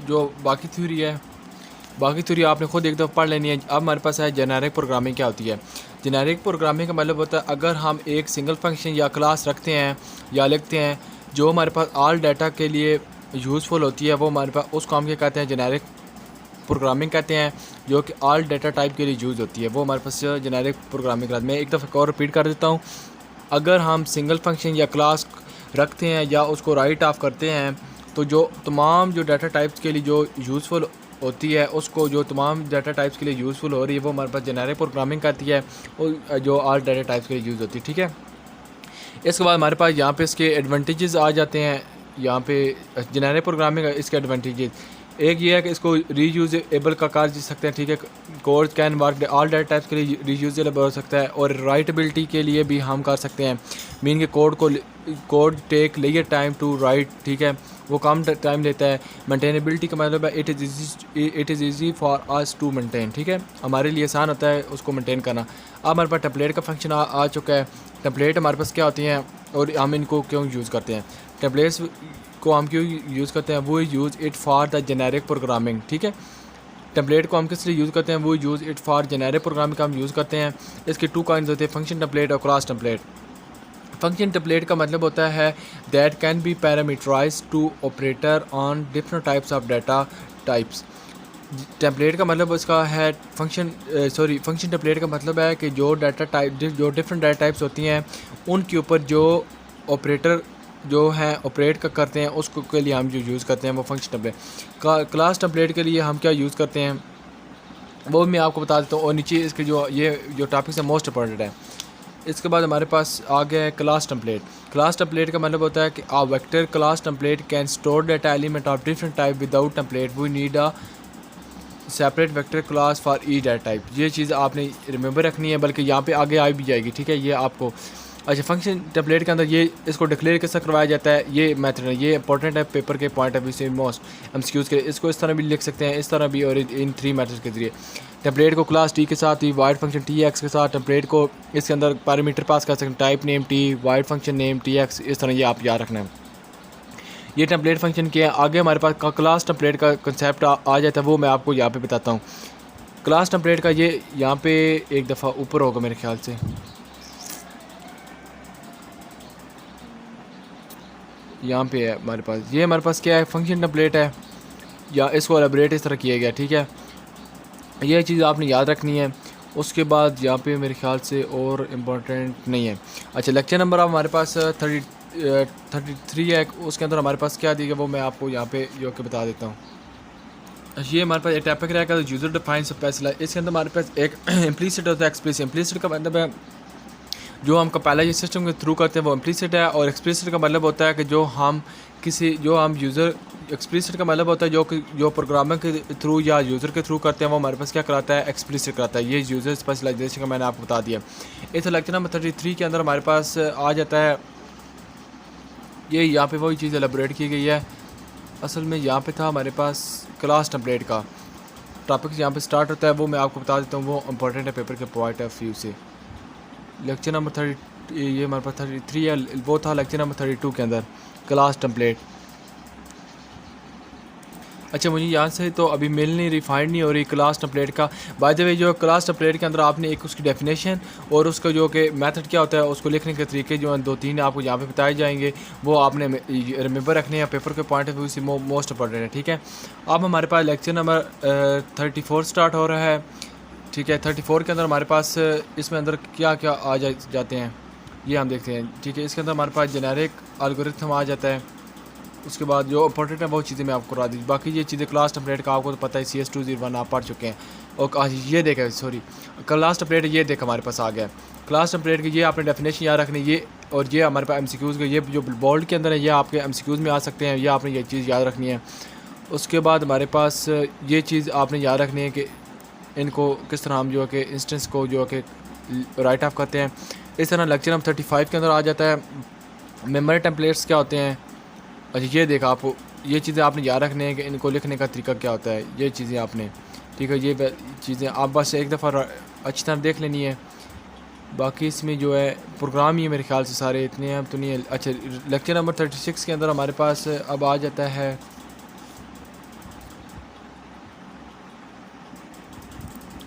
जो बाकी थ्योरी आपने खुद एक दफ़ा पढ़ लेनी है। अब हमारे पास है जेनेरिक प्रोग्रामिंग क्या होती है। जेनेरिक प्रोग्रामिंग का मतलब होता है अगर हम एक सिंगल फंक्शन या क्लास रखते हैं या लिखते हैं जो हमारे पास ऑल डाटा के लिए यूज़फुल होती है, वो हमारे पास उसको हम क्या कहते हैं, जेनेरिक प्रोग्रामिंग कहते हैं, जो कि ऑल डाटा टाइप के लिए यूज़ होती है, वो हमारे पास जेनेरिक प्रोग्रामिंग कहते हैं। मैं एक दफ़ा और रिपीट कर देता हूँ। अगर हम सिंगल फंक्शन या क्लास रखते हैं या उसको राइट ऑफ करते हैं तो जो तमाम जो डाटा टाइप्स के लिए जो यूज़फुल होती है, उसको जो तमाम डाटा टाइप्स के लिए यूज़फुल हो रही है, वो हमारे पास जेनेरिक प्रोग्रामिंग कहती है, और जो ऑल डाटा टाइप्स के लिए यूज़ होती है, ठीक है। इसके बाद हमारे पास यहाँ पे इसके एडवांटेजेस आ जाते हैं। यहाँ पे जेनेरिक प्रोग्रामिंग का इसके एडवांटेजेस एक ये है कि इसको रीयूजेबल का कहा जा सकते हैं, ठीक है। Code can work all data types के लिए रीयूजेबल हो सकता है, और राइटेबिलिटी के लिए भी हम कर सकते हैं। मीन के कोड टेक लेयर टाइम टू राइट, ठीक है, वो कम टाइम लेता है। मेंटेनेबिलिटी का मतलब है it is easy for us to maintain, ठीक है, हमारे लिए आसान होता है उसको मेंटेन करना। अब हमारे पास टेम्पलेट का फंक्शन आ चुका है। टेम्पलेट हमारे पास क्या होती हैं और हम इनको क्यों यूज़ करते हैं। टेम्पलेट्स को हम क्यों यूज़ करते हैं, वो use it for the generic programming, ठीक है। टेम्पलेट को हम किस लिए यूज़ करते हैं, वो use it for generic programming का हम यूज़ करते हैं। इसके टू काइंड होते हैं, फंक्शन टेम्पलेट और क्लास टेम्पलेट। फंक्शन टेम्पलेट का मतलब होता है that can be parameterize to operator on different types of data types. Template का मतलब उसका है फंक्शन टेम्पलेट का मतलब है कि जो डिफरेंट डाटा टाइप्स होती हैं उनके ऊपर जो ऑपरेटर जो हैं ऑपरेट करते हैं, उसको के लिए हम जो यूज़ करते हैं वो फंक्शन टेम्पलेट। क्लास टेम्पलेट के लिए हम क्या यूज़ करते हैं वो मैं आपको बता देता हूँ, और नीचे इसके जो टॉपिक्स है मोस्ट इंपॉर्टेंट है। इसके बाद हमारे पास आ गया है क्लास टेम्पलेट। क्लास टेम्पलेट का मतलब होता है कि a vector class template can store data element of different type without template we need a separate vector class for each data type. ये चीज़ आपने रिमेंबर रखनी है, बल्कि यहाँ पे आगे आ भी जाएगी, ठीक है, ये आपको। अच्छा, फंक्शन टेम्पलेट के अंदर ये इसको डिक्लेयर कैसे करवाया जाता है, ये मेथड है, ये इंपॉर्टेंट है पेपर के पॉइंट ऑफ व्यू से मोस्ट MCQs के। इसको इस तरह भी लिख सकते हैं, इस तरह भी, और इन 3 मेथड्स के ज़रिए। टेम्पलेट को क्लास टी के साथ ही वाइड फंक्शन TX के साथ टेम्पलेट को इसके अंदर पैरामीटर पास कर सकते हैं, type name T, wide function name TX, इस तरह ये आप याद रखना है। ये टेम्पलेट फंक्शन के आगे हमारे पास क्लास टेम्पलेट का कंसेप्ट आ जाता है, वो मैं आपको यहाँ पे बताता हूँ। क्लास टेम्पलेट का ये यहाँ पे एक दफ़ा ऊपर होगा मेरे ख्याल से, यहाँ पे है हमारे पास। ये हमारे पास क्या है, फंक्शन टेम्पलेट है, या इसको एलेबोरेट इस तरह किया गया, ठीक है। ये चीज़ आपने याद रखनी है। उसके बाद यहाँ पे मेरे ख्याल से और इम्पोर्टेंट नहीं है। अच्छा, लेक्चर नंबर अब हमारे पास 33 है, उसके अंदर हमारे पास क्या दिया वो मैं आपको यहाँ पे जो कि बता देता हूँ। ये हमारे पास एक टॉपिक रहेगा यूज़र डिफाइन स्पेशलाइज। इसके अंदर हमारे पास एक इम्प्लिसिट होता है, एक्सप्लिसिट। इम्प्लिसिट का मतलब है जो हम कंपाइलर सिस्टम के थ्रू करते हैं वो इम्प्लिसिट है, और एक्सप्लिसिट का मतलब होता है कि जो हम यूज़र, एक्सप्लिसिट का मतलब होता है जो प्रोग्रामर के थ्रू या यूज़र के थ्रू करते हैं, वो हमारे पास क्या कराता है, एक्सप्लिसिट कराता है। ये यूज़र स्पेशलाइजेशन का मैंने आपको बता दिया। इस लेक्चर नंबर 33 के अंदर हमारे पास आ जाता है, ये यहाँ पे वही चीज़ एलेबोरेट की गई है। असल में यहाँ पे था हमारे पास क्लास टेम्पलेट का टॉपिक यहाँ पे स्टार्ट होता है, वो मैं आपको बता देता हूँ, वो इंपॉर्टेंट है पेपर के पॉइंट ऑफ व्यू से। लेक्चर नंबर 30, ये हमारे पास 33 है, वो था लेक्चर नंबर 32 के अंदर क्लास टेम्पलेट। अच्छा, मुझे यहाँ से तो अभी मेल नहीं रिफाइंड नहीं हो रही क्लास टेम्पलेट का। बाय द वे, जो क्लास टेम्पलेट के अंदर आपने एक उसकी डेफिनेशन और उसका जो कि मेथड क्या होता है उसको लिखने के तरीके जो हैं 2-3 आपको यहाँ पे बताए जाएंगे, वो आपने रिमेंबर रखने हैं पेपर के पॉइंट ऑफ व्यू से, मोस्ट इंपॉर्टेंट है, ठीक है। अब हमारे पास लेक्चर नंबर 34 स्टार्ट हो रहा है, ठीक है। 34 के अंदर हमारे पास इसमें अंदर क्या क्या आ जाते हैं ये हम देखते हैं, ठीक है। इसके अंदर हमारे पास जेनेरिक एल्गोरिथम आ जाता है, उसके बाद जो इंपॉर्टेंट है वो चीज़ें मैं आपको करा दी। बाकी ये चीज़ें क्लास टेम्पलेट का आपको तो पता है, CS201 आप पढ़ चुके हैं। और ये देखें, सॉरी, क्लास टेम्पलेट ये देख हमारे पास आ गया है। क्लास टेम्पलेट की ये आपने डेफिनेशन याद रखनी, ये और ये हमारे पास MCQs का ये जो बोल्ड के अंदर है ये आपके MCQs में आ सकते हैं, ये आपने ये चीज़ याद रखनी है। उसके बाद हमारे पास ये चीज़ आपने याद रखनी है कि इनको किस तरह हम जो है कि इंस्टेंस को जो है कि राइट ऑफ करते हैं। इस तरह लेक्चर नंबर 35 के अंदर आ जाता है मेमोरी टेम्पलेट्स क्या होते हैं। अच्छा ये देखा, आपको ये चीज़ें आपने याद रखने हैं कि इनको लिखने का तरीका क्या होता है, ये चीज़ें आपने, ठीक है, ये चीज़ें आप बस एक दफ़ा अच्छी तरह देख लेनी है। बाकी इसमें जो है प्रोग्राम ही मेरे ख्याल से सारे इतने हैं तो नहीं है। अच्छा लेक्चर नंबर 36 के अंदर हमारे पास अब आ जाता है,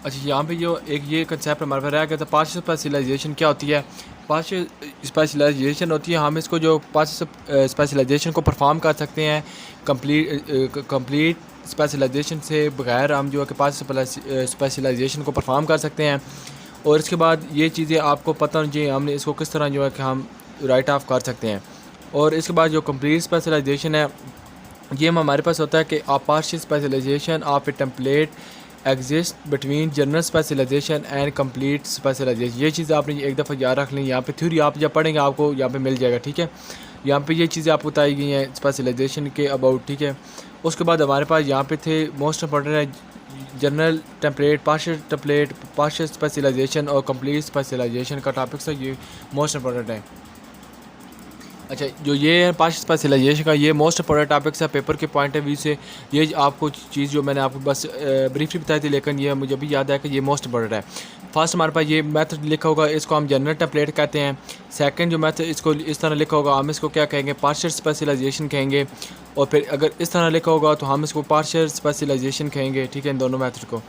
अच्छा यहाँ पे जो एक ये कंसेप्ट हमारे पास रह गया था, पार्शियल स्पेशलाइजेशन क्या होती है। पार्शियल स्पेशलाइजेशन होती है, हम इसको जो पार्शियल स्पेशलाइजेशन को परफॉर्म कर सकते हैं कंप्लीट स्पेशलाइजेशन से बगैर हम जो है कि पार्शियल स्पेशलाइजेशन को परफॉर्म कर सकते हैं। और इसके बाद ये चीज़ें आपको पता होनी चाहिए हमने इसको किस तरह जो है कि हम राइट ऑफ कर सकते हैं। और इसके बाद जो कंप्लीट स्पेशलाइजेशन है ये हमारे पास होता है कि आप partial specialization of a template exist between general specialization and complete specialization. ये चीज़ आपने एक दफ़ा याद रख लें, यहाँ पे थ्योरी आप जब पढ़ेंगे आपको यहाँ पे मिल जाएगा, ठीक है। यहाँ पे ये चीज़ें आपको बताई गई हैं स्पेशलाइजेशन के अबाउट, ठीक है। उसके बाद हमारे पास यहाँ पे थे मोस्ट इंपॉर्टेंट है जनरल टेम्पलेट, पार्शियल स्पेशलाइजेशन और कंप्लीट स्पेशलाइजेशन का टॉपिक था, ये मोस्ट इंपॉर्टेंट है। अच्छा जो ये है पार्शियल स्पेशलाइजेशन का ये मोस्ट इंपॉर्टेंट टॉपिक्स है पेपर के पॉइंट ऑफ व्यू से। ये आपको चीज़ जो मैंने आपको बस ब्रीफली बताई थी, लेकिन ये मुझे भी याद है कि ये मोस्ट इंपॉर्टेंट है। फर्स्ट हमारे पास ये मेथड लिखा होगा, इसको हम जनरल टेम्पलेट कहते हैं। सेकंड जो मेथड इसको इस तरह लिखा होगा हम इसको क्या कहेंगे, पार्शियल स्पेशलाइजेशन कहेंगे। और फिर अगर इस तरह लिखा होगा तो हम इसको पार्शियल स्पेशलाइजेशन कहेंगे, ठीक है, इन दोनों मेथड को।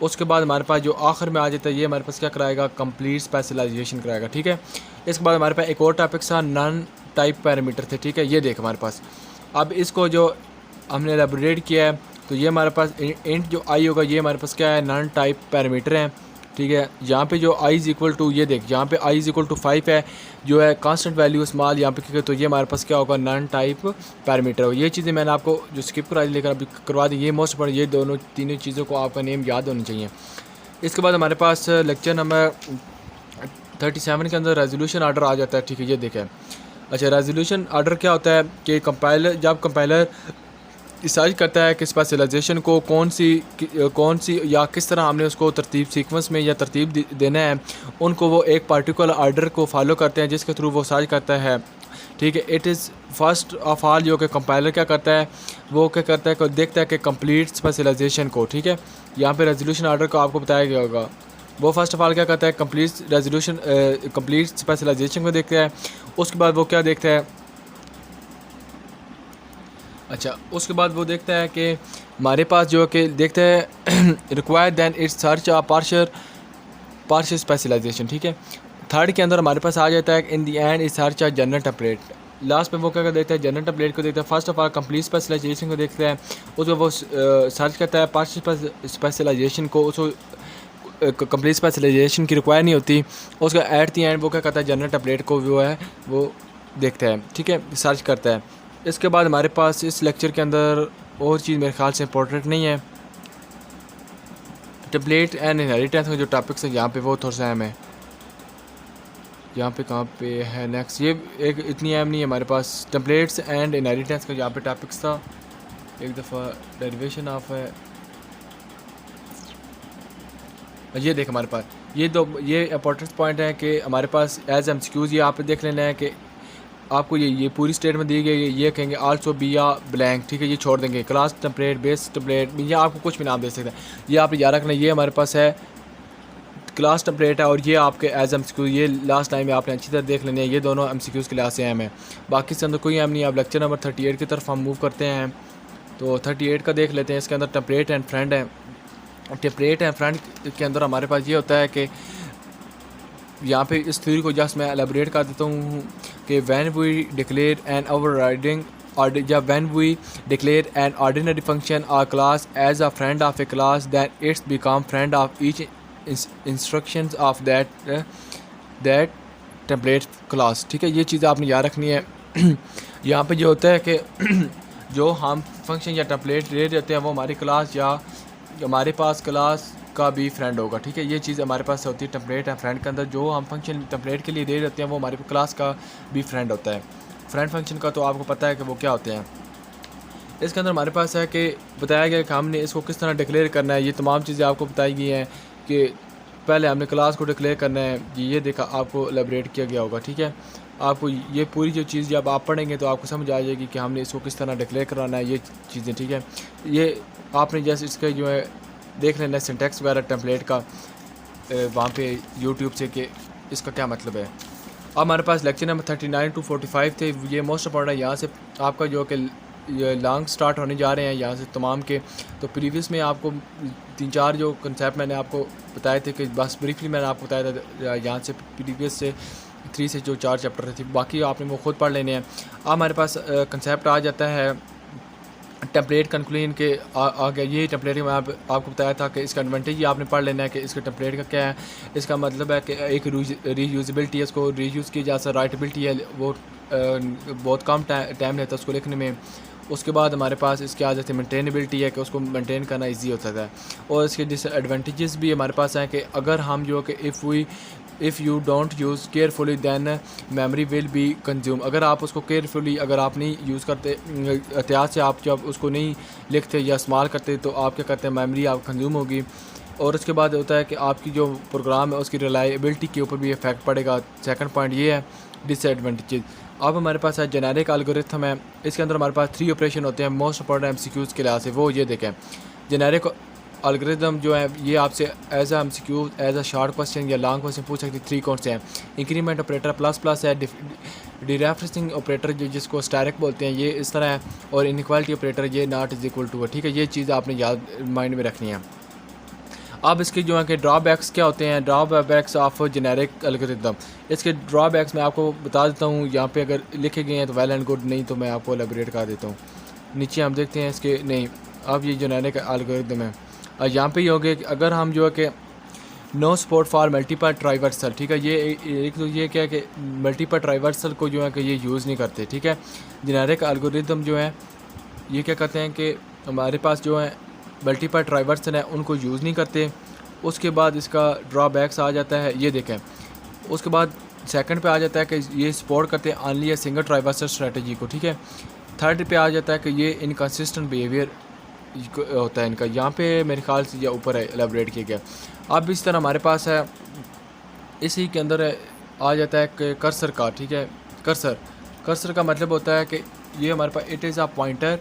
उसके बाद हमारे पास जो आखिर में आ जाता है ये हमारे पास क्या कराएगा, कंप्लीट स्पेशलाइजेशन कराएगा, ठीक है। इसके बाद हमारे पास एक और टॉपिक था नॉन टाइप पैरामीटर थे, ठीक है। ये देख हमारे पास अब इसको जो हमने एलैबोरेट किया है तो ये हमारे पास इंट जो आई होगा ये हमारे पास क्या है, नॉन टाइप पैरामीटर है, ठीक है। यहाँ पे जो आई इज़ इक्वल टू, ये देख यहाँ पे आई इज़ इक्वल टू 5 है जो है कांस्टेंट वैल्यू स्मॉल यहाँ पे, तो ये हमारे पास क्या होगा, नॉन टाइप पैरामीटर हो। ये चीज़ें मैंने आपको जो स्किप करा लेकर अभी करवा दी, ये मोस्ट इंपॉर्टेंट, ये दोनों तीनों चीज़ों को आपका नेम याद होनी चाहिए। इसके बाद हमारे पास लेक्चर नंबर 37 के अंदर रेजोल्यूशन आर्डर आ जाता है, ठीक है, ये देखें। अच्छा रेजोल्यूशन आर्डर क्या होता है कि कंपाइलर जब कंपाइलर डिसाइड करता है कि स्पेशलाइजेशन को कौन सी या किस तरह हमने उसको तरतीब सीक्वेंस में या तरतीब देना है, उनको वो एक पार्टिकुलर आर्डर को फॉलो करते हैं जिसके थ्रू वो सर्च करता है, ठीक है। It is first of all जो कि कंपाइलर क्या करता है, वो क्या करता है कि देखता है कि कंप्लीट स्पेशलाइजेशन को, ठीक है। यहाँ पे रेजोल्यूशन आर्डर को आपको बताया गया होगा, वो फर्स्ट ऑफ ऑल क्या करता है, कंप्लीट स्पेशलाइजेशन को देखता है। उसके बाद वो क्या देखता है, अच्छा उसके बाद वो देखता है कि हमारे पास जो कि देखता है require then it's search uh partial specialisation, ठीक है। थर्ड के अंदर हमारे पास आ जाता है in the end is search a general template. Last में वो क्या देखता है, जनरल टेम्पलेट को देखता है। First of all complete specialization को देखता है, उसमें वो सर्च करता है पार्शियल स्पेशलाइजेशन को, उसको कंप्लीट स्पेशलाइजेशन की रिक्वायर नहीं होती। उसका एट दी एंड वो क्या करता है, जनरल टेम्पलेट को जो है वो देखता है, ठीक है, सर्च करता है। इसके बाद हमारे पास इस लेक्चर के अंदर और चीज़ मेरे ख्याल से इंपॉर्टेंट नहीं है, टेम्पलेट एंड इनहेरिटेंस का जो टॉपिक्स है यहाँ पे वो थोड़ा सा अहम है। यहाँ पे कहाँ पे है नेक्स्ट, ये एक इतनी अहम नहीं है हमारे पास। टेम्पलेट्स एंड इनहेरिटेंस का यहाँ पे टॉपिक्स था, एक दफ़ा डेरिवेशन ऑफ है, ये देख हमारे पास ये इंपॉर्टेंट पॉइंट है कि हमारे पास एज MCQs ये आप देख लेना है कि आपको ये पूरी स्टेटमेंट दी गई है। ये कहेंगे आल्सो बी या ब्लैंक, ठीक है, ये छोड़ देंगे। क्लास टेम्पलेट, बेस टेम्पलेट, ये आपको कुछ भी नाम दे सकते हैं। ये आप याद रखना, ये हमारे पास है क्लास टेम्पलेट है और ये आपके एज MCQ, ये लास्ट टाइम में आपने अच्छी तरह देख लेने हैं। ये दोनों MCQs के लिए से अहम है, बाकी से अंदर कोई अहम नहीं है। अब लेक्चर नंबर 38 की तरफ हम मूव करते हैं, तो 38 का देख लेते हैं। इसके अंदर टेम्पलेट एंड फ्रेंड है। टेम्पलेट एंड फ्रेंड के अंदर हमारे पास ये होता है कि यहाँ पे इस थ्योरी को जस्ट मैं एलेबोरेट कर देता हूँ कि when we declare an overriding और जब when we declare an ordinary function और class as a friend of a class then it's become friend of each instructions of that template class, ठीक है। ये चीज़ आपने याद रखनी है। यहाँ पे जो होता है कि जो हम फंक्शन या टेम्पलेट ले देते हैं वो हमारी क्लास या हमारे पास क्लास का भी फ्रेंड होगा, ठीक है। ये चीज़ हमारे पास होती है टेम्पलेट है फ्रेंड के अंदर, जो हम फंक्शन टेम्पलेट के लिए दे देते हैं वो हमारे क्लास का भी फ्रेंड होता है। फ्रेंड फंक्शन का तो आपको पता है कि वो क्या होते हैं। इसके अंदर हमारे पास है कि बताया गया कि हमने इसको किस तरह डिक्लेयर करना है। ये तमाम चीज़ें आपको बताई गई हैं कि पहले हमने क्लास को डिक्लेयर करना है, ये देखा आपको एलेबरेट किया गया होगा, ठीक है। आपको ये पूरी जो चीज़ जब आप पढ़ेंगे तो आपको समझ आ जाएगी कि हमने इसको किस तरह डिक्लेयर कराना है, ये चीज़ें, ठीक है। ये आपने जैसे इसके जो है देख लेना सिंटैक्स वगैरह टेम्पलेट का वहाँ पे यूट्यूब से कि इसका क्या मतलब है। अब हमारे पास लेक्चर नंबर 39 to 45 थे, ये मोस्ट इंपॉर्टेंट। यहाँ से आपका जो कि ये लॉन्ग स्टार्ट होने जा रहे हैं यहाँ से तमाम के। तो प्रीवियस में आपको 3-4 जो कंसेप्ट मैंने आपको बताए थे कि बस ब्रीफली मैंने आपको बताया था यहाँ से प्रीवियस से 3 से जो 4 चैप्टर थे, बाकी आपने वो खुद पढ़ लेने हैं। अब हमारे पास कंसेप्ट आ जाता है टेम्पलेट कंक्लूजन के आ गया। ये टेम्पलेट में आपको बताया था कि इसका एडवांटेज ही आपने पढ़ लेना है कि इसका टेम्पलेट का क्या है। इसका मतलब है कि एक रीयूजेबिलिटी है, इसको रीयूज़ की जा सकता, राइटेबिलिटी है, वो बहुत कम टाइम लेता है उसको लिखने में। उसके बाद हमारे पास इसके आ जाते हैं मेंटेनेबिलिटी है कि उसको मेंटेन करना इजी होता है। और इसके डिसएडवांटेजेस भी हमारे पास हैं कि अगर हम जो कि if you don't use carefully then memory will be consume. अगर आप उसको केयरफुली अगर आप नहीं यूज़ करते, एहतियात से आप जब उसको नहीं लिखते या इस्तेमाल करते तो आप क्या करते हैं, मेमोरी आप कंज्यूम होगी। और उसके बाद होता है कि आपकी जो प्रोग्राम है उसकी रिलायबिलिटी के ऊपर भी इफेक्ट पड़ेगा। सेकंड पॉइंट ये है डिसएडवांटेजेस। अब हमारे पास है जेनेरिक एल्गोरिथम है, इसके अंदर हमारे पास 3 ऑपरेशन होते हैं मोस्ट इंपॉर्टेंट MCQs के लिहाज से। वो ये देखें, जेनेरिक एल्गोरिथम जो है ये आपसे as a MCQ as a short question या लॉन्ग क्वेश्चन पूछ सकती है। 3 कौन से हैं? इंक्रीमेंट ऑपरेटर, प्लस प्लस है, डिरेफरेंसिंग ऑपरेटर जो जिसको स्टैटिक बोलते हैं ये इस तरह है, और इनइक्वालिटी ऑपरेटर ये नॉट इज इक्वल टू है, ठीक है। ये चीज़ आपने याद माइंड में रखनी है। अब इसके जो है कि ड्रॉबैक्स क्या होते हैं, ड्रॉबैक्स ऑफ जेनेरिक एल्गोरिथम। इसके ड्रॉबैक्स मैं आपको बता देता हूँ, यहाँ पे अगर लिखे गए हैं तो वेल एंड गुड, नहीं तो मैं आपको एलेबरेट कर देता हूँ। नीचे हम देखते हैं इसके, नहीं अब ये जेनेरिक एल्गोरिथम है और यहाँ पे ये हो गया कि अगर हम जो है कि नो सपोर्ट फॉर मल्टीपल ट्राइवर्सल, ठीक है। ये एक तो ये क्या है कि मल्टीपल ट्राइवर्सल को जो है कि ये यूज़ नहीं करते, ठीक है। जेनेरिक एल्गोरिथम जो है ये क्या करते हैं कि हमारे पास जो है मल्टीपल ट्राइवर्सल है उनको यूज़ नहीं करते। उसके बाद इसका ड्रॉबैक्स आ जाता है, ये देखें। उसके बाद सेकंड पे आ जाता है कि ये सपोर्ट करते हैं ऑनली ए सिंगल ट्राइवर्सल स्ट्रेटजी को, ठीक है। थर्ड पे आ जाता है कि ये इनकंसिस्टेंट बिहेवियर होता है इनका, यहाँ पे मेरे ख्याल से या ऊपर है एलेबरेट किया गया। अब इस तरह हमारे पास है इसी के अंदर आ जाता है कि कर्सर का, ठीक है। कर्सर का मतलब होता है कि ये हमारे पास it is a pointer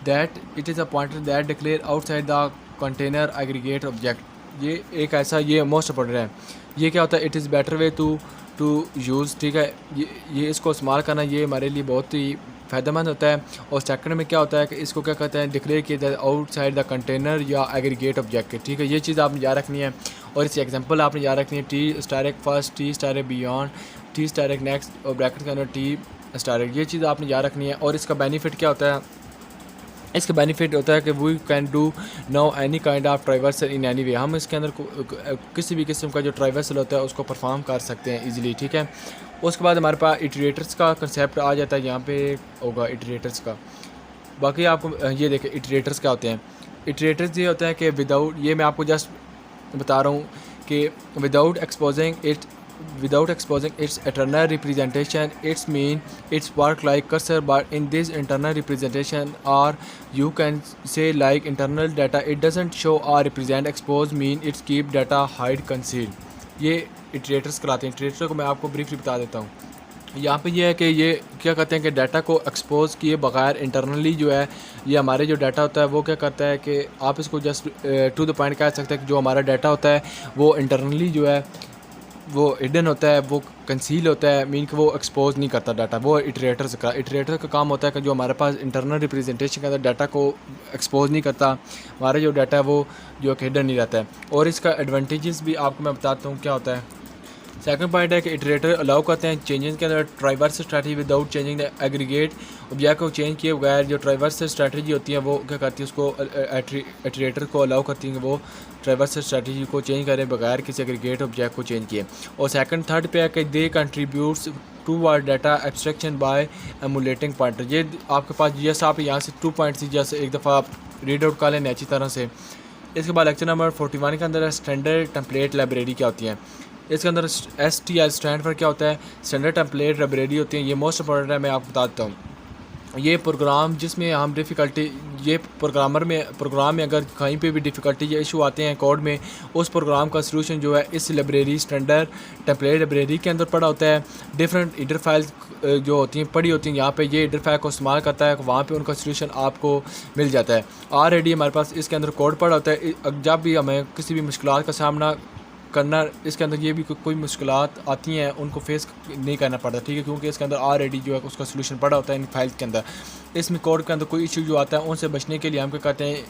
that declare outside the container aggregate object. ये एक ऐसा ये मोस्ट इंपॉर्टेंट है। ये क्या होता है, it is better way to use, ठीक है। ये इसको इस्तेमाल करना ये हमारे लिए बहुत ही फ़ायदेमंद होता है। और सेकंड में क्या होता है कि इसको क्या कहते हैं, डिक्लेयर किया जाए आउटसाइड द कंटेनर या एग्रीगेट ऑब्जेक्ट, ठीक है। ये चीज़ आपने याद रखनी है। और इसकी एग्जांपल आपने याद रखनी है, T asterisk first, T asterisk beyond, T asterisk next और ब्रैकेट के अंदर टी स्टारिक। ये चीज़ आपने याद रखनी है। और इसका बेनिफिट क्या होता है, इसका बेनिफिट होता है कि we can do no any kind of traversal in any way. हम इसके अंदर किसी भी किस्म का जो ट्राइवर्सल होता है उसको परफॉर्म कर सकते हैं इजीली, ठीक है। उसके बाद हमारे पास इटरेटर्स का कंसेप्ट आ जाता है, यहाँ पे होगा इटरेटर्स का। बाकी आपको ये देखें इटरेटर्स क्या होते हैं। इटरेटर्स ये होता है कि विदाउट, ये मैं आपको जस्ट बता रहा हूँ कि without exposing its internal representation, its mean its work like cursor, but in this internal representation, or you can say like internal data, it doesn't show or represent, expose mean its keep data, hide, conceal। ये इटरेटर्स कराते हैं। Iterator को मैं आपको briefly बता देता हूँ। यहाँ पे ये है कि ये क्या करते हैं कि डाटा को एक्सपोज किए बगैर इंटरनली जो है ये हमारे जो डाटा होता है वो क्या करता है कि आप इसको जस्ट टू द पॉइंट कह सकते हैं कि जो हमारा डाटा होता है वो इंटरनली जो है वो हिडन होता है, वो कंसील होता है, मीन कि वो एक्सपोज नहीं करता डाटा। वो इटरेटर का काम होता है कि जो हमारे पास इंटरनल रिप्रेजेंटेशन के अंदर डाटा को एक्सपोज नहीं करता, हमारा जो डाटा है वो जो कि हिडन नहीं रहता है। और इसका एडवांटेजेस भी आपको मैं बताता हूँ क्या होता है। सेकंड पॉइंट है कि इटरेटर अलाउ करते हैं चेंजेस के अंदर traverse strategy without changing the aggregate object को चेंज किए बगैर जो ट्राइवर्स स्ट्रैटेजी होती है वो क्या करती है उसको इटरेटर को अलाउ करती है कि वो ट्राइवर्स स्ट्रैटेजी को चेंज करें बगैर किसी एग्रीगेट ऑब्जेक्ट को चेंज किए। और सेकंड थर्ड पे है कि they contributes to word data abstraction by emulating pointer. ये आपके पास जैसे आप यहाँ से 2 पॉइंट्स जैसे एक दफ़ा आप रीड आउट कर लें अच्छी तरह से। इसके बाद लेक्चर नंबर 41 के अंदर स्टैंडर्ड टेम्पलेट लाइब्रेरी क्या होती है। इसके अंदर STL स्टैंड पर क्या होता है, स्टैंडर्ड टेम्पलेट लाइब्रेरी होती है। ये मोस्ट इंपॉर्टेंट है, मैं आपको बता देता हूँ। ये प्रोग्राम जिसमें हम डिफ़िकल्टी ये प्रोग्राम में अगर कहीं पे भी डिफ़िकल्टी या इशू आते हैं कोड में, उस प्रोग्राम का सलूशन जो है इस लाइब्रेरी स्टैंडर्ड टेम्पलेट लाइब्रेरी के अंदर पड़ा होता है। डिफरेंट ईडर फाइल्स जो होती हैं पड़ी होती हैं यहाँ पे, ये ईडर फाइल को इस्तेमाल करता है, वहाँ पे उनका सलूशन आपको मिल जाता है। ऑलरेडी हमारे पास इसके अंदर कोड पड़ा होता है। जब भी हमें किसी भी मुश्किलात का सामना करना, इसके अंदर ये भी कोई मुश्किलात आती हैं उनको फेस नहीं करना पड़ता, ठीक है, क्योंकि इसके अंदर ऑलरेडी जो है उसका सलूशन पड़ा होता है इन फाइल्स के अंदर। इसमें कोड के अंदर कोई इशू जो आता है उनसे बचने के लिए हम क्या करते हैं,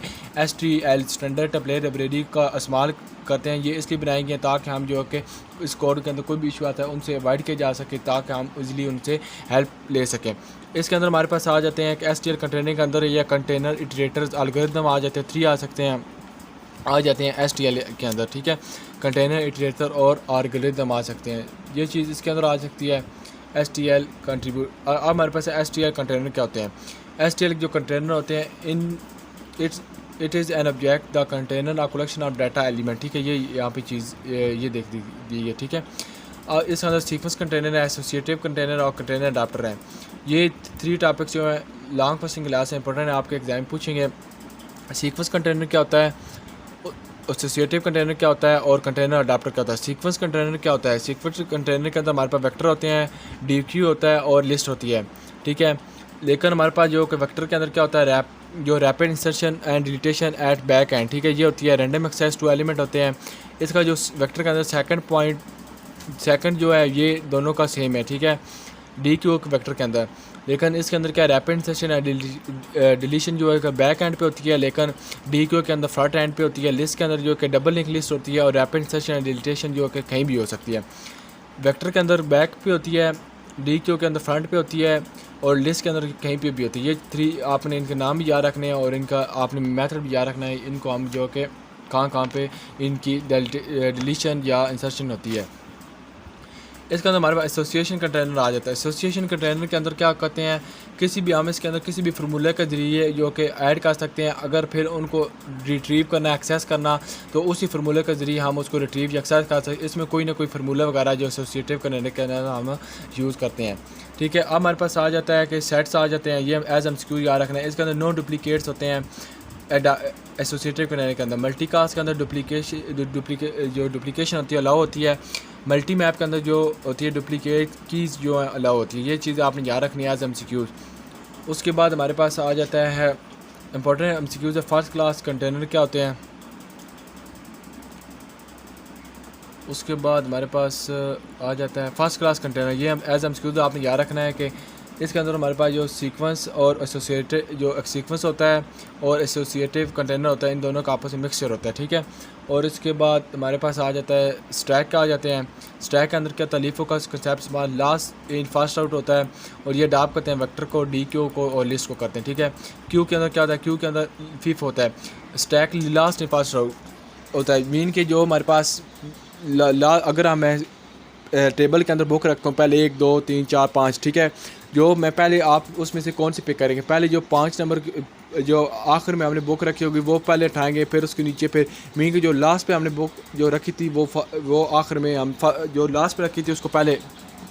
STL स्टैंडर्ड टेम्पलेट लाइब्रेरी का इस्तेमाल करते हैं। ये इसलिए बनाई गई है ताकि हम जो है कि इस कोड के अंदर कोई भी इशू आता है उनसे अवॉइड किया जा सके, ताकि हम ईज़िली उनसे हेल्प ले सकें। इसके अंदर हमारे पास आ जाते हैं कि STL कंटेनर के अंदर या कंटेनर इटरेटर्स एल्गोरिथम आ जाते हैं, 3 आ सकते हैं, आ जाते हैं STL के अंदर, ठीक है। कंटेनर इटरेटर और एल्गोरिथम आ सकते हैं, ये चीज़ इसके अंदर आ सकती है। STL कंट्रीब्यूट अब हमारे पास STL कंटेनर क्या होते हैं। STL जो कंटेनर होते हैं in it is an object the container a collection of data element, ठीक है। ये यहाँ पे चीज़ ये देख दी है, ठीक है। और इसके अंदर सीक्वेंस कंटेनर है, एसोसिएटिव कंटेनर और कंटेनर अडाप्टर हैं। ये 3 टॉपिक्स जो है लॉन्ग पासिंग क्लास है, इंपॉर्टेंट है, आपके एग्जाम पूछेंगे। सीक्वेंस कंटेनर क्या होता है, एसोसिएटिव कंटेनर क्या होता है और कंटेनर अडाप्टर क्या होता है। सीक्वेंस कंटेनर क्या होता है, सीक्वेंस कंटेनर के अंदर हमारे पास वेक्टर होते हैं, DQ होता है और लिस्ट होती है, ठीक है। लेकिन हमारे पास जो कि वेक्टर के अंदर क्या होता है, rapid insertion and deletion at back end, ठीक है, ये होती है। रैंडम एक्सेस टू एलिमेंट होते हैं। इसका जो वेक्टर के अंदर सेकंड जो है ये दोनों का सेम है, ठीक है, DQ वेक्टर के अंदर। लेकिन इसके अंदर क्या रैपिड इंसर्शन है, डिलीशन जो है बैक एंड पे होती है, लेकिन DQ के अंदर फ्रंट एंड पे होती है। लिस्ट के अंदर जो कि डबल लिंक लिस्ट होती है और रैपिड इंसर्शन एंड डिलीशन जो कि कहीं भी हो सकती है। वेक्टर के अंदर बैक पे होती है, DQ के अंदर फ्रंट पे होती है और लिस्ट के अंदर कहीं पे भी होती है। ये 3 आपने इनके नाम भी याद रखने हैं और इनका आपने मेथड भी याद रखना है। इनको हम जो कि कहाँ पे इनकी डिलीशन या इंसर्शन होती है। इसके अंदर हमारे पास एसोसिएशन कंटेनर आ जाता है। एसोसिएशन कंटेनर के अंदर क्या करते हैं, किसी भी हम इसके अंदर किसी भी फार्मूले के ज़रिए जो कि ऐड कर सकते हैं। अगर फिर उनको रिट्रीव करना, एक्सेस करना, तो उसी फार्मूले के ज़रिए हम उसको रिट्रीव या एक्सेस कर सकते हैं। इसमें कोई ना कोई फार्मूला वगैरह जो एसोसिएटिव कंटेनर के अंदर हम यूज़ करते हैं, ठीक है। अब हमारे पास आ जाता है कि सेट्स आ जाते हैं, ये एज MCQ याद रखना है। इसके अंदर नो डुप्लीकेट्स होते हैं एसोसिएटिव कंटेनर के अंदर। मल्टीकास्ट के अंदर डुप्लीकेशन होती है, अलाउ होती है। मल्टी मैप के अंदर जो होती है डुप्लीकेट कीज़ जो है अलाउ होती है। ये चीज़ आपने याद रखनी है एज MCQ। उसके बाद हमारे पास आ जाता है इंपॉर्टेंट MCQ है, फर्स्ट क्लास कंटेनर क्या होते हैं। उसके बाद हमारे पास आ जाता है फर्स्ट क्लास कंटेनर, ये एज MCQ आपने याद रखना है कि इसके अंदर हमारे पास जो सीक्वेंस और एसोसिएटिव जो सीक्वेंस होता है और एसोसिएटिव कंटेनर होता है, इन दोनों का आपस में मिक्सचर होता है, ठीक है। और इसके बाद हमारे पास आ जाता है स्टैक का आ जाते हैं। स्टैक के अंदर क्या तलीफ़ों का concept last in fast out होता है और ये डाप करते हैं वेक्टर को, DQ को और लिस्ट को करते हैं, ठीक है। क्यू के अंदर क्या होता है, क्यू के अंदर फिफ होता है। Stack last in fast out होता है, मीन के जो हमारे पास अगर हम टेबल के अंदर बुक रखता हूँ पहले 1 2 3 4 5, ठीक है। जो मैं पहले आप उसमें से कौन सी पिक करेंगे, पहले जो 5 नंबर जो आखिर में हमने बुक रखी होगी वो पहले उठाएंगे, फिर उसके नीचे फिर मीन की जो लास्ट पे हमने बुक जो रखी थी वो आखिर में हम जो लास्ट पे रखी थी उसको पहले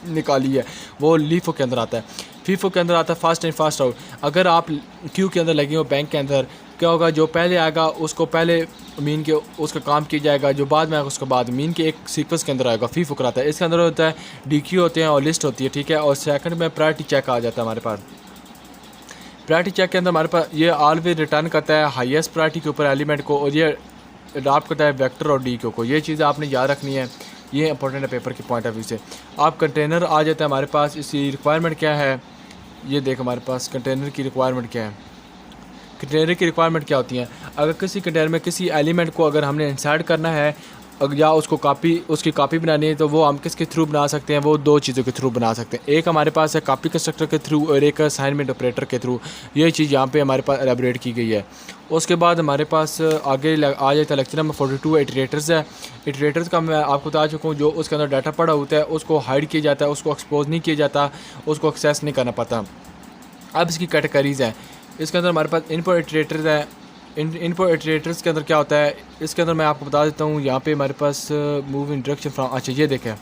निकाली है, वो लीफो के अंदर आता है। फीफो के अंदर आता है फास्ट इन फास्ट आउट। अगर आप क्यू के अंदर लगे हो बैंक के अंदर, क्या होगा, जो पहले आएगा उसको पहले मीन के उसका काम किया जाएगा, जो बाद में आएगा उसके बाद मीन के एक सीक्वेंस के अंदर आएगा, फीफो कराता है। इसके अंदर होता है DQ होते हैं और लिस्ट होती है, ठीक है। और सेकंड में प्रायोरिटी चेक आ जाता है हमारे पास। प्रायोरिटी चेक के अंदर हमारे पास ये ऑलवेज रिटर्न करता है हाईएस्ट प्रायोरिटी के ऊपर एलिमेंट को और ये अडॉप्ट करता है वेक्टर और DQ को। ये चीज़ें आपने याद रखनी है, ये इंपॉर्टेंट है पेपर के पॉइंट ऑफ व्यू से। आप कंटेनर आ जाता है हमारे पास, इसकी रिक्वायरमेंट क्या है, ये देख हमारे पास कंटेनर की रिक्वायरमेंट क्या है। कंटेनर की रिक्वायरमेंट क्या होती है, अगर किसी कंटेनर में किसी एलिमेंट को अगर हमने इंसर्ट करना है या उसकी कॉपी बनानी है तो वो हम किसके थ्रू बना सकते हैं, वो दो चीज़ों के थ्रू बना सकते हैं। एक हमारे पास है कॉपी कंस्ट्रक्टर के थ्रू और एक असाइनमेंट ऑपरेटर के थ्रू। ये चीज़ यहाँ पे हमारे पास एलेबोरेट की गई है। उसके बाद हमारे पास आगे आ जाता है लेक्चर नंबर 42 इटरेटर्स है। इटरेटर्स का मैं आपको बता चुका हूँ, जो उसके अंदर डाटा पड़ा होता है उसको हाइड किया जाता है, उसको एक्सपोज नहीं किया जाता, उसको एक्सेस नहीं करना पड़ता। अब इसकी कैटेगरीज़ हैं। इसके अंदर हमारे पास इनपुट इटरेटर्स है। इनपुट इटरेटर्स के अंदर क्या होता है, इसके अंदर मैं आपको बता देता हूँ। यहाँ पे हमारे पास मूव इन डायरेक्शन फ्रॉम, अच्छा ये देखें,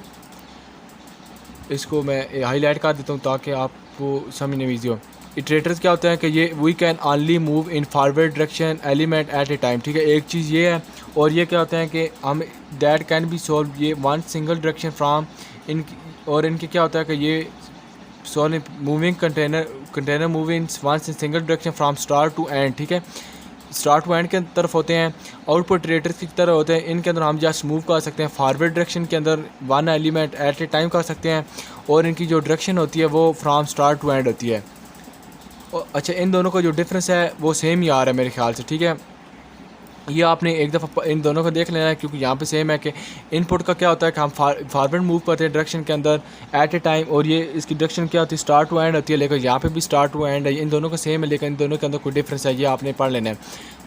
इसको मैं हाईलाइट कर देता हूँ ताकि आपको समझने में ईजी हो। इटरेटर्स क्या होता है कि ये we can only move in forward direction element at a time, ठीक है, एक चीज़ ये है। और ये क्या होता है कि हम दैट कैन बी सॉल्व ये one single direction from in, और इनके क्या होता है कि ये solve moving container move in one single direction from start to end, ठीक है, स्टार्ट टू एंड के तरफ होते हैं। आउटपुट इटरेटर्स की तरह होते हैं, इनके अंदर हम जस्ट मूव कर सकते हैं। फॉरवर्ड डायरेक्शन के अंदर one element at a time कर सकते हैं, और इनकी जो डायरेक्शन होती है वो फ्राम स्टार्ट टू एंड होती है। अच्छा, इन दोनों का जो डिफरेंस है वो सेम ही आ रहा है मेरे ख्याल से, ठीक है। ये आपने एक दफ़ा इन दोनों को देख लेना है, क्योंकि यहाँ पे सेम है कि इनपुट का क्या होता है कि हम फॉरवर्ड मूव करते हैं डायरेक्शन के अंदर एट ए टाइम, और ये इसकी डायरेक्शन क्या होती है, स्टार्ट टू एंड होती है। लेकिन यहाँ पे भी स्टार्ट टू एंड है, इन दोनों का सेम है, लेकिन इन दोनों के अंदर कोई डिफरेंस है, ये आपने पढ़ लेना है।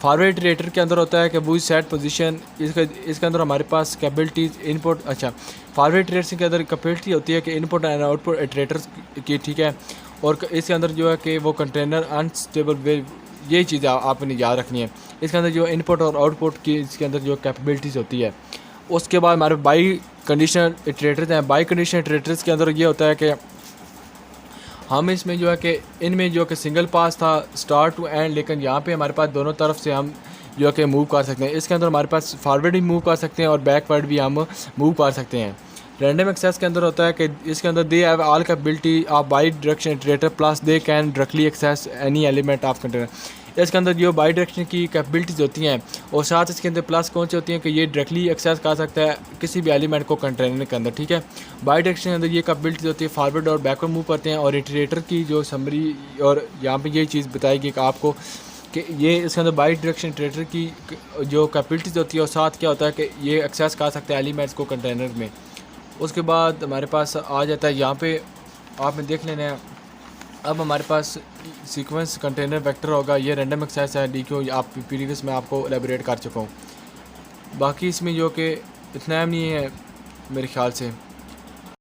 फॉरवर्ड इटरेटर के अंदर होता है कि वो सेट पोजीशन, इसके अंदर हमारे पास कैपेबिलिटीज़ इनपुट, अच्छा, फॉरवर्ड इटरेशन के अंदर कैपेबिलिटी होती है कि इनपुट एंड आउटपुट इटरेटर्स की, ठीक है। और इसके अंदर जो है कि वो कंटेनर अनस्टेबल वे, ये चीज़ आपने याद रखनी है। इसके अंदर जो इनपुट और आउटपुट की इसके अंदर जो कैपेबिलिटीज़ होती है। उसके बाद हमारे बाई कंडीशनल इटरेटर्स हैं। बाई कंडीशनल इटरेटर्स के अंदर ये होता है कि हम इसमें जो है कि इनमें जो कि सिंगल पास था स्टार्ट टू एंड, लेकिन यहाँ पे हमारे पास दोनों तरफ से हम जो है कि मूव कर सकते हैं। इसके अंदर हमारे पास फॉरवर्ड भी मूव कर सकते हैं और बैकवर्ड भी हम मूव कर सकते हैं। रैंडम एक्सेस के अंदर होता है कि इसके अंदर they have all capability of bi direction iterator plus they can directly access any element of container. इसके अंदर जो बाई डायरेक्शन की कैपेबिलिटीज़ होती हैं, और साथ इसके अंदर प्लस कौन सी होती हैं कि ये डायरेक्टली एक्सेस कर सकता है किसी भी एलिमेंट को कंटेनर के अंदर, ठीक है। बाई डायरेक्शन के अंदर ये कैपेबिलिटीज़ होती है, फॉरवर्ड और बैकवर्ड मूव करते हैं। और इटरेटर की जो समरी और यहाँ पे ये चीज़ बताएगी कि आपको कि ये इसके अंदर बाई डायरेक्शन इटरेटर की जो कैपेबिलिटीज़ होती है, और साथ क्या होता है कि ये एक्सेस कर सकते हैं एलिमेंट्स को कंटेनर में। उसके बाद हमारे पास आ जाता है, यहाँ पे आपने देख लेना है। अब हमारे पास सीक्वेंस कंटेनर वेक्टर होगा, ये रैंडम एक्सेस है DQ, आप प्रीवियस में आपको एलेबोरेट कर चुका हूँ। बाकी इसमें जो कि इतना नहीं है मेरे ख्याल से।